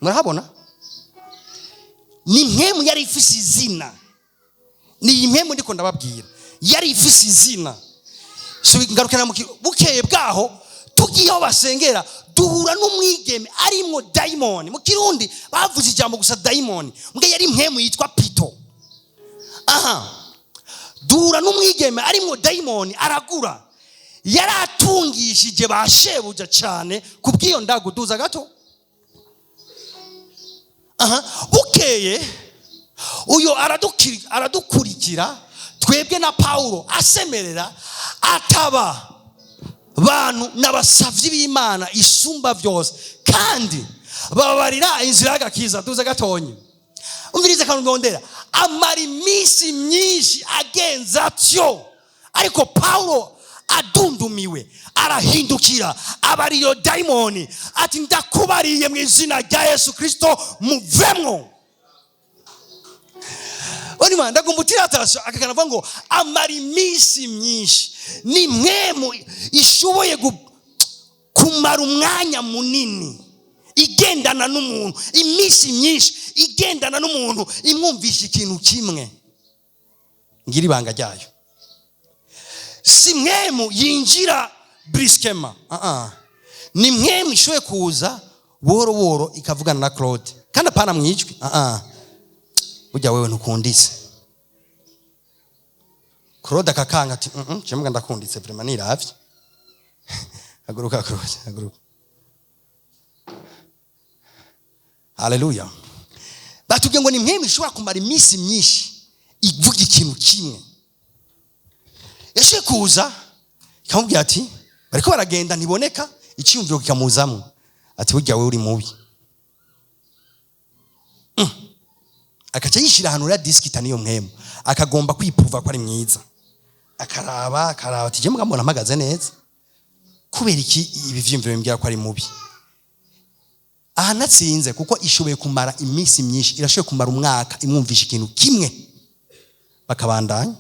Murahabona? Ni impwemu yari ifise izina. Ni impwemu ndiko ndababwira. Yari ifise izina. So ngarukana mu bukeye bwaho tugiye aho basengera duhura n'umwigeme arimwo daimoni. Mu Kirundi bavuze ijambo gusa daimoni. Mbwe yari impwemu yitwa pito. Duhura n'umwigeme arimwo daimoni aragura. Yaratungishije bashebuja cyane kubw'iyo ndago duza gato. Bukeye uyo aradukurikira twebwe na Paulo asemerera ataba bantu n'abasavyi b'Imana isumba byose kandi babarira inzira y'agakiza. Tuza gatonye umvirize kanongondera amara iminsi myinshi agenza tyo, ariko Paulo adundumiwe arahindukira abariyo daimoni ati ndakubariye mu izina rya Yesu Kristo muvemwo. Onima ndakumbutira atasho akakanavuga ngo amara iminsi myinshi. Ni mwemu ishoboye kumara umwanya munini igendana n'umuntu, iminsi myinshi igendana n'umuntu imwumvisha ikintu kimwe. Ngira ibanga ryayo. Si mwemu yinjira briskema. Ni mwemu ishoboye kuza buhoro buhoro ikavugana na Claude kandi apana mwijwi. Ujya wewe ntukunditse. Claude akakanga ati cyembwa ndakunditse vraiment niravye. Haguruka Claude, haguruka. Haleluya. Batubwiye ngo ni mwemu ishobora kumara iminsi myinshi ivuga ikintu kimwe. Yashe kuza ikamubwira ati bariko baragenda ntiboneka icyumviro kikamuzamo ati burya wewe uri mubi. Akaca yishira ahantu ya disk itaniyo mwemu akagomba kwipuva ko ari mwiza. akaraba ati je mugambona mpagaze neza kubera iki ibi vyimviro bimbwira ko ari mubi. Aha natsinze kuko ishoboye kumara iminsi myinshi, irashoboye kumara umwaka imwumvisha ikintu kimwe, bakabandanya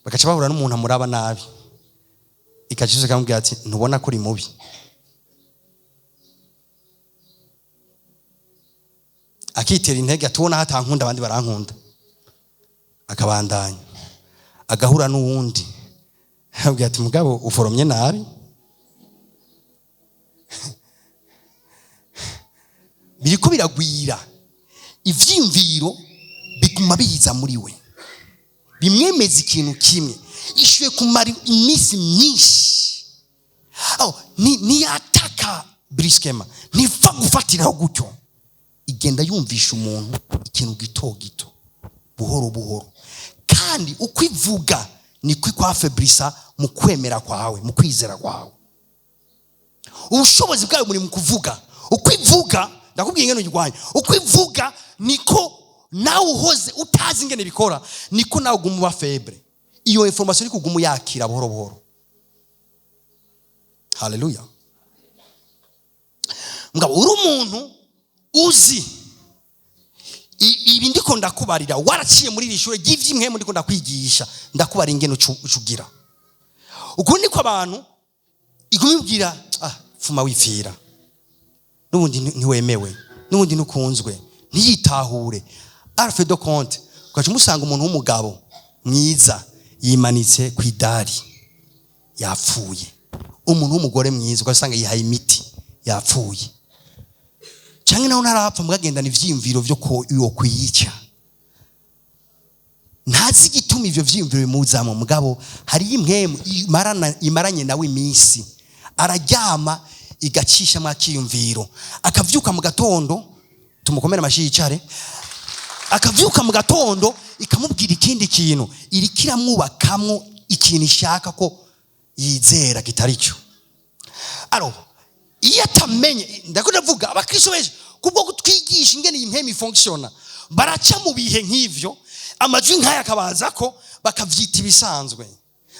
bakaca bahura n'umuntu amuraba nabi, ikacize kamubwira ati ntubona ko uri mubi. Akitera intege atubona hatankunda abandi barankunda, akabandanya agahura n'uwundi abwira ati mugabo uforomye nabi. Biriko biragwira, ivyimviro biguma biza muri we, bimwemeza ikintu kimwe, ishuye kumara iminsi myinshi. Ni ataka briskema, nifa gufatiraho gutyo, igenda yumvisha umuntu ikintu gito gito buhoro buhoro, kandi ukwivuga niko kwafabrisa mu kwemera kwawe, mu kwizera kwawe. Ubushobozi bwawe muri mu kuvuga, ukwivuga ndakubwiye ngene urwanya, ukwivuga niko nawe uhoze utazi ingene bikora, niko nawe uguma febre, iyo information iri kuguma yakira buhoro buhoro. Haleluya. Mugabo uri umuntu uzi ibi ndiko ndakubarira, waraciye muri rishure ry'ivyimwe ndiko ndakwigisha, ndakubara ingene ucugira. Ukundi ko abantu igumibwira fuma wifira, n'ubundi ntiwemewe, n'ubundi nukunzwe, ntiyitahure. Alpha de compte ukaje musanga umuntu w'umugabo mwiza yimanitse kwidari yapfuye, umuntu w'umugore mwiza ugasanga yihaye imiti yapfuye, canke naho narapfa mugagendana ivyimviro vyo ko iyo kwiyica. Ntazi gituma ivyo vyimviro bimuzamo, mugabo hari imwemu imaranye nawe iminsi, araryama igacisha mwakiyumviro, akavyuka mu gatondo, tumukomera amashiyicare, akavyuka mu gatondo ikamubwira ikindi kintu, irikira mwubakamwo ikintu ishaka ko yizera kitarico. Iyo atamenye, ndavuga abakristo benshi kubwo kutwigisha ingene impemi functiona, baraca mu bihe nk'ivyo, amajwi nk'aya akabaza ko bakavyita ibisanzwe,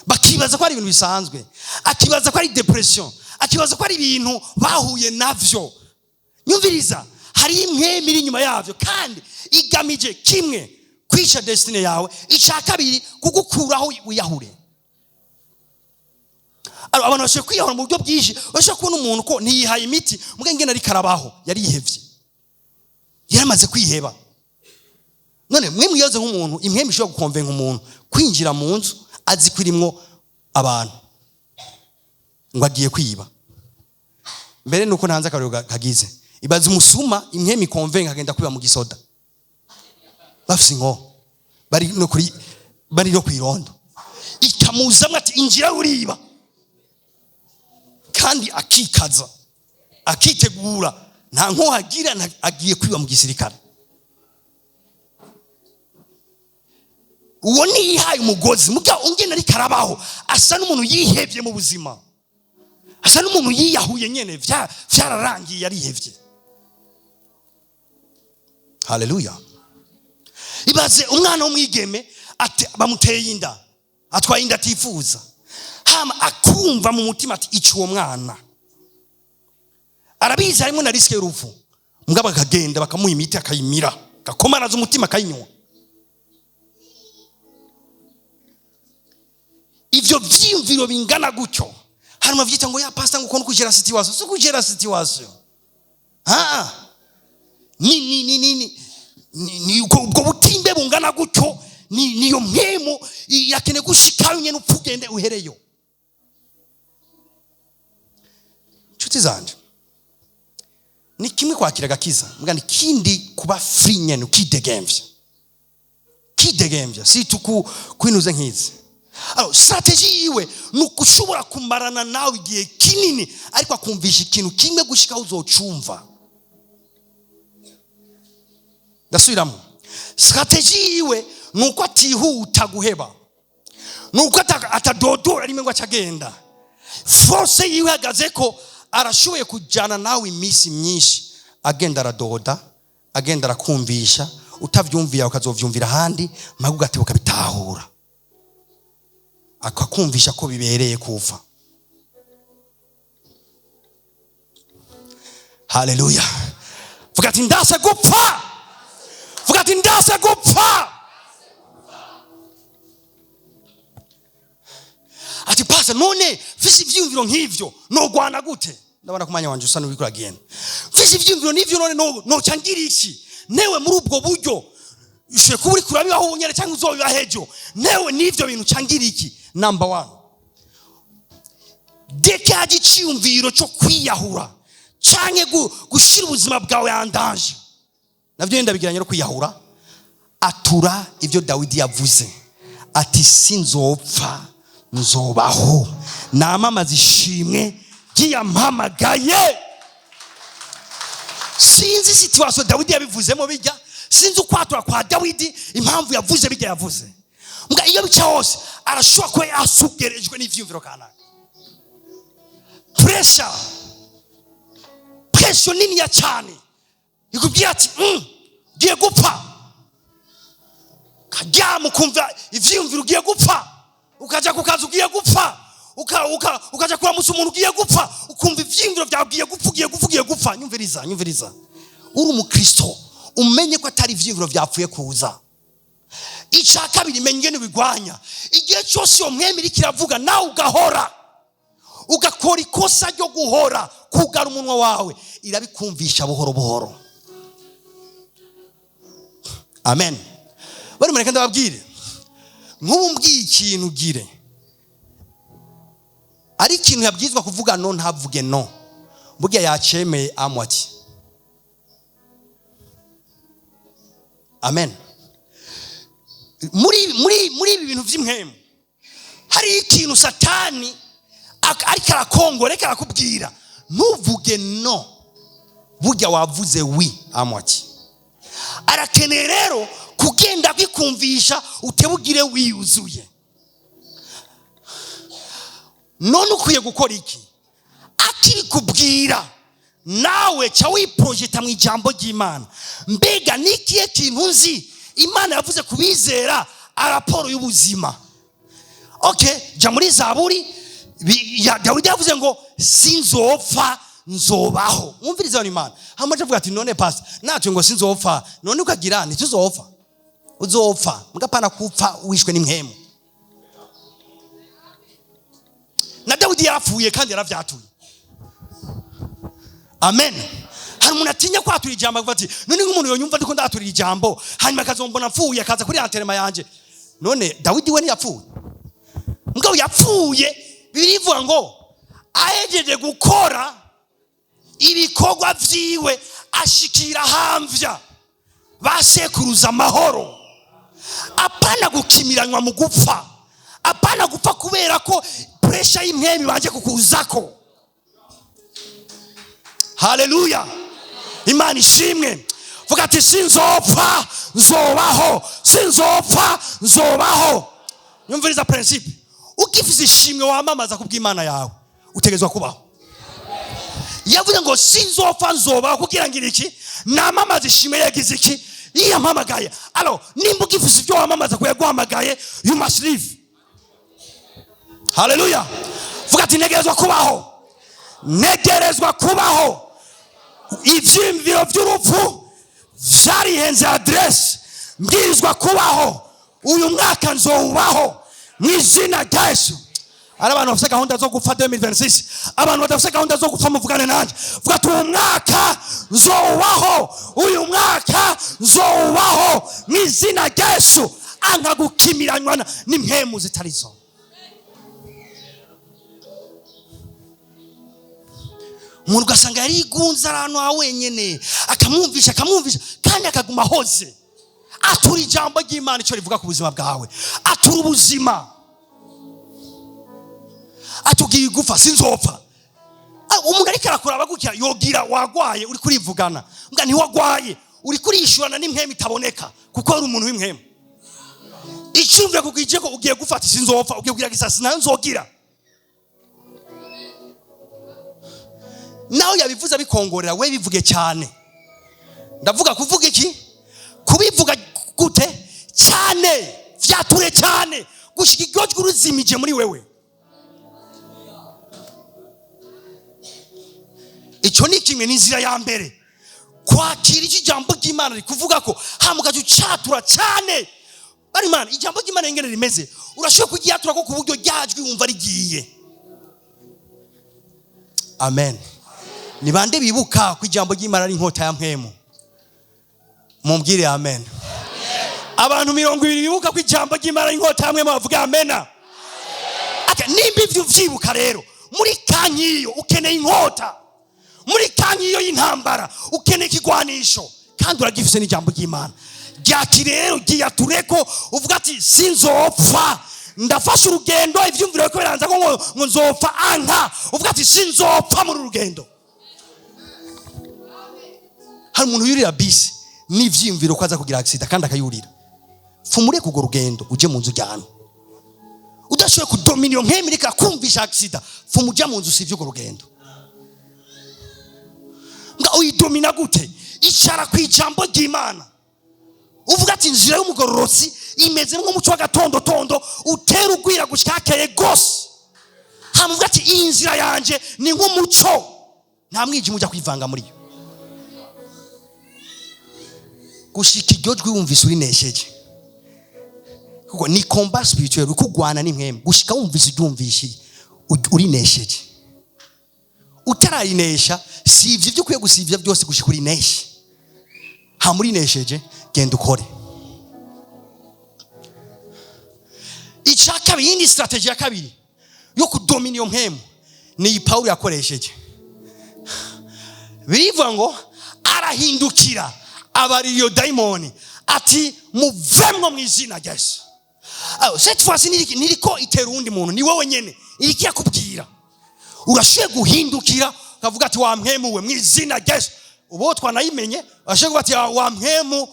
bakibaza ko ari ibintu bisanzwe, akibaza ko ari depression, akibaza ko ari ibintu bahuye navyo. Nyumviriza, hari impemi iri nyuma yavyo, kandi igamije kimwe kwica destiny yawe, ica kabiri kugukuraho wiyahure. Abantu bashobora kwiyahura mu buryo bwinshi, bashobora kubona umuntu ko ntiyihaye imiti, muga ngene ari karabaho yari yihevye, yaramaze kwiheba. None mwe mwiyoze nk'umuntu, impwemi ishobora gukonvenka umuntu kwinjira mu nzu azi kwirimwo abantu ngo agiye kwiba. Mbere nuko ntanze akarero kagize, ibaze umusuma impwemi konvenka agenda kwiba mu gisoda, bafise inko bari no kwirondo, ikamuzamwe ati injira uriba, kandi akikaza akitegura, nta nko hagira agiye kwiba mu gisirikare. Uwo ni yihaye umugozi, muga ungena ari karabaho, asa n'umuntu yihevye mu buzima, asa n'umuntu yiyahuye nyene, vyararangiye yarihevye. Haleluya. Ibaze umwana w'umwigeme bamuteye inda, atwaye inda atifuza, hama akumva mu mutima ati ico uwo mwana arabizi harimo na riske y'urupfu, mugabo akagenda bakamuha imiti akayimira, gakomaraza umutima akayinywa. Ivyo vyimviro bingana gutyo, harimo vyita ngo ya pastor ngo kugera situation, so kugera situation. Ni ubwo butimbe bungana gutyo, niyo mpemu yakene gushikayo nyene upfugende uhereyo. Nshuti zanje, ni kimwe kwakira gakiza, mugandi kindi kuba free nyene kidegemvya si kwinuze nkizi. Strategy iwe nukushobora kumarana nawe igihe kinini, ariko akumvisha ikintu kimwe gushika uzocumva. Ndasubiramo, strategy iwe nuko atihuta guheba, nuko atadodora rimwe ngo acagenda. Force yiwe hagaze ko arashoboye kujana nawe imisi myinshi, agenda aradoda, agenda arakumvisha, utavyumviye ukazovyumvira handi, maguga ati ukabitahura. akakumvisha ko bibereye kuva. Haleluya. Vuga ati ndase gupfa. Vuga ati ndase gupfa. Ati pasa none fisi ivyumviro nk'ivyo no gwana gute? Ndabona kumanya wanje usa n'uriko uragenda. Fisi ivyumviro n'ivyo none no cangira iki? Newe muri ubwo buryo ushe kuburi kurabibaho unyere cyangwa uzobiba hejo. Newe n'ivyo bintu cangira iki? Number 1. Deka giciyumviro cyo kwiyahura canke gushira ubuzima bwawe yandanje. Navyo ndabigiranye no kwiyahura. Atura ivyo Dawidi yavuze. Ati sinzopfa nzobaho. Namamaza ishimwe giyampamagaye. Sinzi situation Dawidi yabivuzemo bijya. Sinzi ukwatura kwa Dawidi impamvu yavuze bijya yavuze. Mbwa iyo bica hose arashobora ko yasugerejwe n'ivyumviro kanaka. Pressure nini ya cyane. Ikubwira ati giye gupfa. Kajyamu kumva ivyumviro ugiye gupfa. Ukaja kukaza ugiye gupfa. Ukaja kwa musu umuntu ugiye gupfa. Ukumva ivyumviro byagiye gupfa. Nyumviriza. Uri umukristo umenye ko atari ivyumviro byapfuye kuza. Ica kabiri menye ngene bigwanya. Igihe cyose yo mwemiri kiravuga nawe ugahora. Ugakora ikosa ryo guhora kugara umunwa wawe irabikumvisha buhoro buhoro. Amen. Bari mureke ndababwire. Nk'umbwiye ikintu ugire. Ari ikintu yabwizwa kuvuga no ntavuge no. Burya yacemeye amwati. Amen. Muri ibi bintu vy'imhemu hari ikintu Satani ariko arakongora reka arakubwira ntuvuge no. Burya wavuze wi amwati. Arakeneye rero kugenda kwikumvisha utebugire wiyuzuye. None ukwiye gukora iki? Akiri kubwira nawe cha wiprojecta mu ijambo ry'Imana. Mbega nikiye kintu nzi Imana yavuze kubizera araporo y'ubuzima. Okay, ja muri Zaburi ya Dawidi yavuze ngo sinzopfa nzobaho. Mwumviriza Imana. Hamaje avuga ati none pastor natwe ngo sinzopfa. None ukagira nti tuzopfa. Uzopfa mugapana kupfa wishwe n'imhemu. Na Dawidi yarapfuye kandi yaravyatuye. Amen. Hari umuntu atinya kwatura ijambo avuga ati none nk'umuntu yonyumva ndiko ndaturira ijambo hanyuma akazombona mfuye akaza kuri anterema yanje. None Dawidi we ntiyapfuye. Mugabo yapfuye birivuga ngo ahejeje gukora ibikorwa vyiwe ashikira hamvya basekuruza amahoro. Apana gukimiranywa mu gupfa. Apana gupfa kubera ko pressure y'imhemi baje kukuzako. Haleluya. Imana ishimwe. Vuga ati sinzopfa nzobaho. Sinzopfa nzobaho. Nyumviriza principe. Ukifiza ishimwe wamamaza kubw'Imana yawe utegezwa kubaho. Yavuze ngo sinzopfa nzobaho kugira ngira iki? Namamaza ishimwe yagize iki? Yiyamamagaye. Alors nimba ukifiza ibyo wamamaza ko yaguhamagaye you must live. Haleluya. Vuga ati negerezwa kubaho. Negerezwa kubaho. Ivyimviro vy'urupfu vyarihenze adresse. Mbwirizwa kubaho. Uyu mwaka nzowubaho mu izina rya Yesu. Ari abantu bafite gahunda zo gupfa 2026. Abantu badafite gahunda zo gupfa muvugane nanjye. Vuga ati uyu mwaka nzowubaho. Uyu mwaka nzowubaho mu izina rya Yesu. Anga gukimiranywa n'impemu zitarizo. Umuntu ugasanga yarigunze ahantu ha wenyene akamwumvisha kandi akaguma hoze. Atura ijambo ry'Imana icyo rivuga ku buzima bwawe. Atura ubuzima. Atugiye gufa sinzopfa. Umuntu ariko arakuraba gutya yogira wagwaye uri kurivugana. Mbwa ntiwagwaye uri kurishurana n'imhemu itaboneka kuko ari umuntu w'imhemu. Icumve kugije ko ugiye gufata sinzopfa ugiye kugira gisasi nayo nzogira. Nawe yabivuza bikongorera we bivuge cyane. Ndavuga kuvuga iki? Kubivuga gute? Cyane. Vyature cyane. gushika iryo jwi ruzimije muri wewe. Icyo ni kimwe n'inzira ya mbere, kwakira iki jambo ry'Imana rikuvuga ko hamugaje ucatura cyane. Bari Imana, ijambo ry'Imana ingene rimeze urashobora kugiyatura ko ku buryo ryajwi wumva rigiye. Amen. Ni bande bibuka ku ijambo ry'Imana ari inkota ya mpemu? Mumbwire amen. Abantu 200 bibuka ku ijambo ry'Imana ari inkota ya mpemu bavuga amen. Nimba ivyo vyibuka rero, muri kanyiyo ukeneye inkota, muri kanyiyo y'intambara ukeneye ikigwanisho, kandi uragifise n'ijambo ry'Imana. Ryakire rero giyatureko uvuga ati sinzopfa, ndafashe urugendo, ivyumviro ko biranza ngo nzopfa anka, uvuga ati sinzopfa muri urugendo. Hari umuntu yurira bisi n'ivyimviro ko aza kugira accident kandi akayurira. Fumure kugo rugendo uje mu nzu ryano. Udashoye ku dominion nk'Amerika kumvisha accident, fumuja mu nzu sivyo go rugendo. Nga uyidomina gute? Icara ku ijambo ry'Imana. Uvuga ati inzira y'umugororotsi imeze nk'umuco w'agatondo tondo utera ugwira gushakeye gose. Hamuvuga ati iyi nzira yanje ni nk'umuco, nta mwijima ujya kwivanga muri yo. Gushika iryo jwi wumvise urinesheje, kuko ni combat spirituel, ukugwana n'imwemwe. Gushika wumvise uryumvishe urinesheje. Utarayinesha sivyo byo kwiye gusivya byose gushika urineshe. Hamurinesheje genda ukore. Ichaka bindi strategy ya kabiri yo kudominiyo mpemu ni Paulo yakoresheje. Birivuga ngo arahindukira abariyo daimoni ati muvemwo mu izina rya Yesu. Cette fois niriko itera undi muntu, ni wowe nyene iriki yakubwira. Urashiye guhindukira ukavuga ati wa mpemu mu izina rya Yesu. Ubo twanayimenye ashiye kuba ati wa mpemu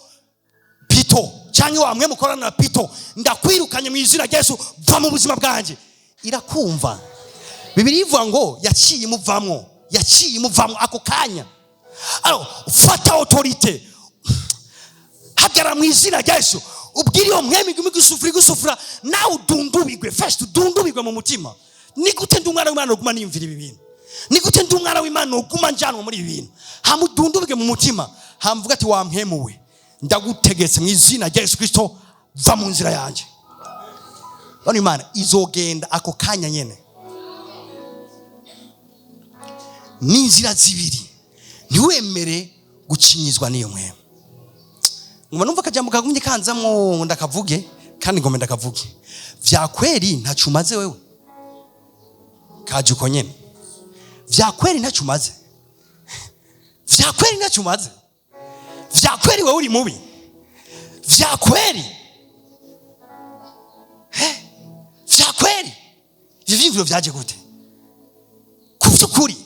Pito cyangwa wa mpemu korana na Pito, ndakwirukanye mu izina rya Yesu, va mu buzima bwanje. Irakumva. Bibiri ivuga ngo yaciye imuvamwo ako kanya. Fata autorité, hagara mu izina rya Yesu, ubwire iyo mwemi gusufura nawe udundubigwe, first udundubigwe mu mutima. Ni gute ndi umwana w'Imana uguma nimvira ibi bintu? Ni gute ndi umwana w'Imana uguma njyanwa muri ibi bintu? Hamudundubige mu mutima, hamvuga ati wa mpemu we, ndagutegetse mu izina rya Yesu Kristo, va mu nzira yanje. Bano Imana izogenda ako kanya nyene. Ni inzira zibiri, ntiwemere gucinyizwa n'iyo mwema. Ngoma numva kajambo kagumye kanzamwo ndakavuge, kandi ngome ndakavuge. Vyakweri ntacumaze wewe, kaje uko nyene. Vyakweri ntacumaze, vyakweri ntacumaze, vyakweri wewe uri mubi, vyakweri vyakweri. Ivyo vyaje gute? Kuvyukuri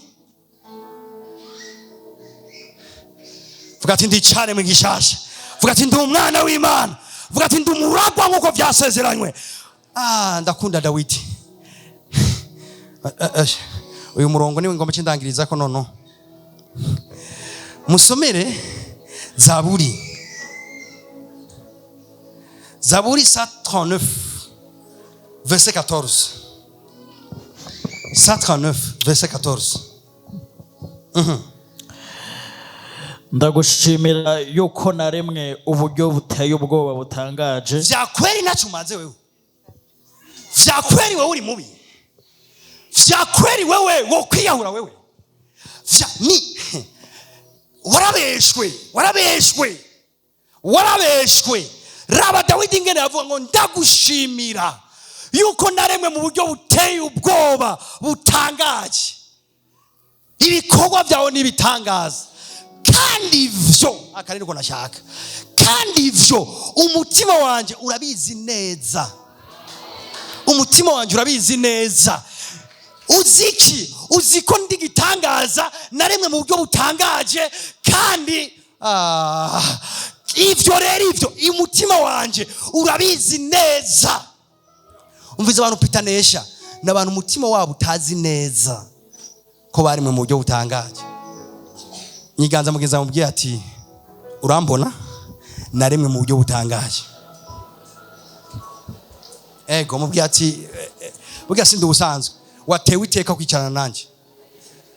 vuga ati ndi cyane mu gishasha, vuga ati ndi umwana w'Imana, vuga ati ndi umuragwa nkuko vyasezeranywe. Ndakunda Dawidi. Uyu murongo niwe ngomba cyindangiriza ko nono. Musomere Zaburi 139 verset 14. 139 verset 14. Ndagushimira yuko naremwe uburyo buteye ubwoba butangaje. Vyakweri nacumaze wewe, vyakweri wewe uri mubi, vyakweri wewe wo kwiyahura wewe. Warabeshwe. Raba Dawidi ngene yavuga ngo ndagushimira yuko naremwe mu buryo buteye ubwoba butangaje. Ibikorwa byawe nibitangaza, kandi ivyo akarere ko nashaka, kandi ivyo umutima wanje urabizi neza. Umutima wanje urabizi neza. Uziko ndigitangaza naremwe mu buryo butangaje, kandi ivyo rero ivyo umutima wanje urabizi neza. Umvize abantu pitanesha n'abantu umutima wabo utazi neza ko bari mu buryo butangaje. Nyiganza mugenza mubwiye ati urambona naremwe mu buryo butangaje. ego mubwira ati burya sindi ubusanzwe watewe iteka kwicarana nanjye,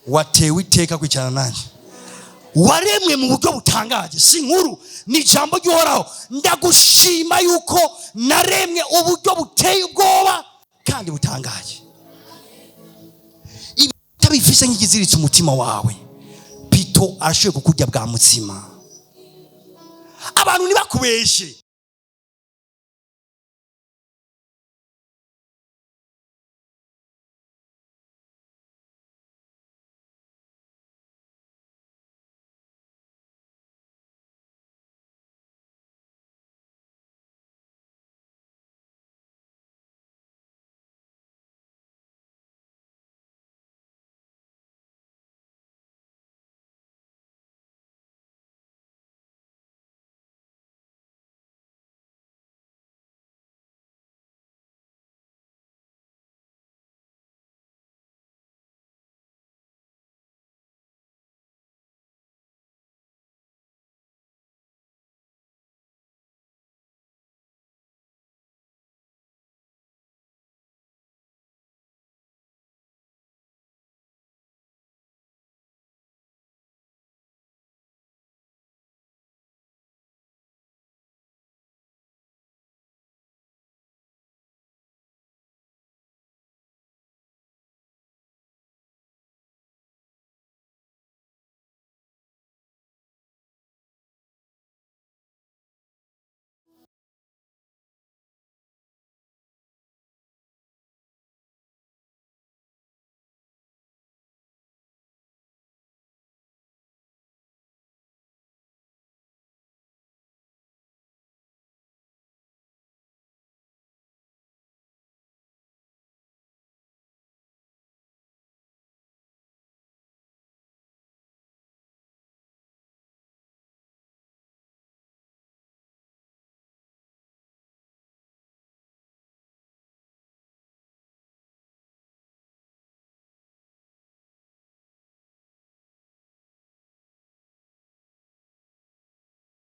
watewe iteka kwicarana nanjye, waremwe mu buryo butangaje, si nkuru ni ijambo ry'Uhoraho. Ndagushima yuko naremwe uburyo buteye ubwoba kandi butangaje. Itabifise nk'ikiziritse umutima wawe, Pito arashoboye kukurya bwa mutsima. Abantu ntibakubeshe.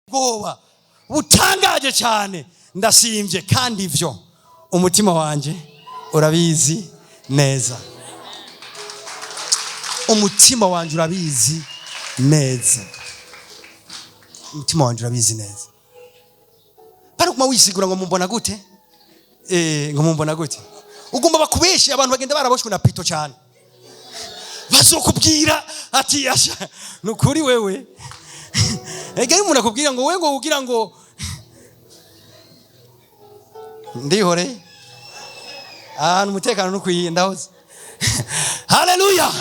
Ubwoba butangaje cyane, ndasimbye kandi ivyo umutima wanje urabizi neza. Umutima wanje urabizi neza. Umutima wanje urabizi neza. Para kuma wisigura ngo mumbona gute? Ngo mumbona gute? Ugomba bakubeshe, abantu bagenda baraboshwe na Pito cyane. Bazokubwira ati yasha nukuri wewe. Ega umuntu akubwira ngo wewe ngo ugira ngo ndihore ahantu umutekano nukwiye ndahoze. Haleluya.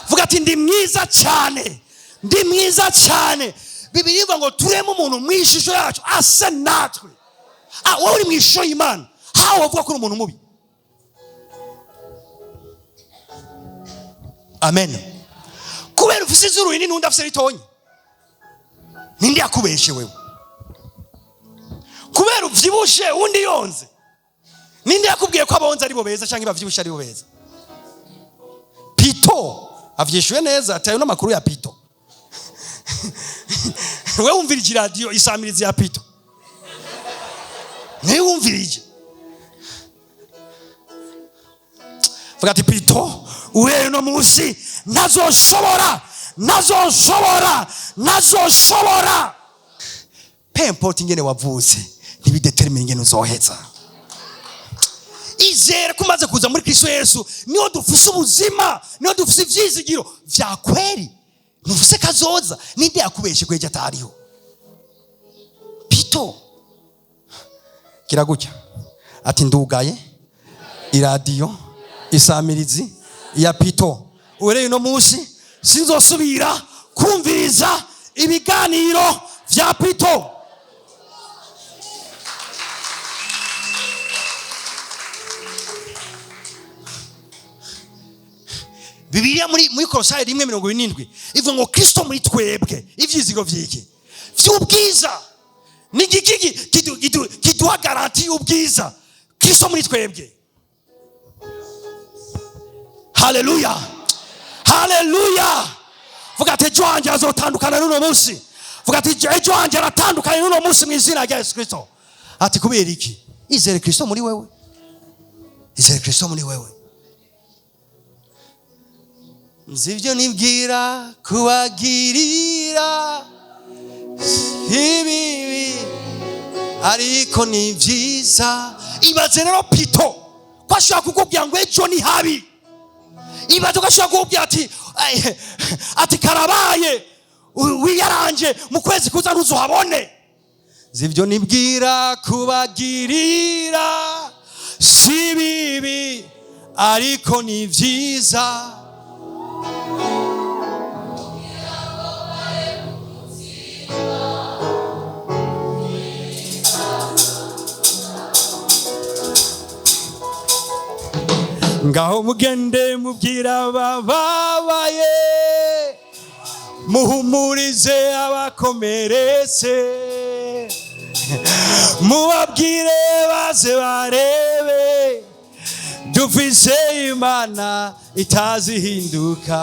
Vuga ati ndi mwiza cyane, ndi mwiza cyane. Bibiliya ivuga ngo turemo umuntu mu ishusho yacu asa natwe. Wowe uri mu ishusho y'Imana, hawo wavuga ko uri umuntu mubi? Amen. Kubera ufise izuru rinini n'undi afise ritonye, ninde yakubeshe wewe? Kubera uvyibushe undi yonze, ninde yakubwiye ko abonze ari bo beza cyangwa bavyibushe ari bo beza? Pito avyishuye neza, atayo n'amakuru ya Pito. Wewe wumvirije radio isamirizi ya Pito? Ne wumvirije? Vuga ati Pito uwe no munsi nazoshobora. Pempo ingene wavutse ntibidetermine ingene uzoheza. Izere kumaze kuza muri Kristo Yesu niho dufise ubuzima, niho dufise ivyizigiro vya kweri. Nufise kazoza, ninde yakubeshe kweje atariho? Pito kiragucya ati ndugaye iradiyo isamirizi ya Pito, ureye no munsi sinzosubira kumviriza ibiganiro vya Pito. Bibiliya muri Kolosai 1:27 ivuga ngo Kristo muri twebwe ivyizigo vyiki vy'ubwiza. Ni giki kiduha garanti y'ubwiza? Kristo muri twebwe. Haleluya. Haleluya. Vuga ati ejo wanje azotandukana n'uno munsi. Vuga ati ejo wanje aratandukana n'uno munsi mu izina rya Yesu Kristo. Ati kubera iki? Izere Kristo muri wewe. izere Kristo muri wewe. Nzibyo nibwira kubagirira ibibi ariko ni byiza. Ibaze rero Pito ko ashobora kukubwira ngo ejo ni habi. Ibaze ko ashobora kukubwira ati karabaye wiyaranje mu kwezi kuza ntuzuhabone. Nzibyo nibwira kubagirira si bibi ariko ni byiza. Ngaho mugende mubwira bababaye, muhumurize abakomeretse, mubabwire baze barebe dufise Imana itazihinduka.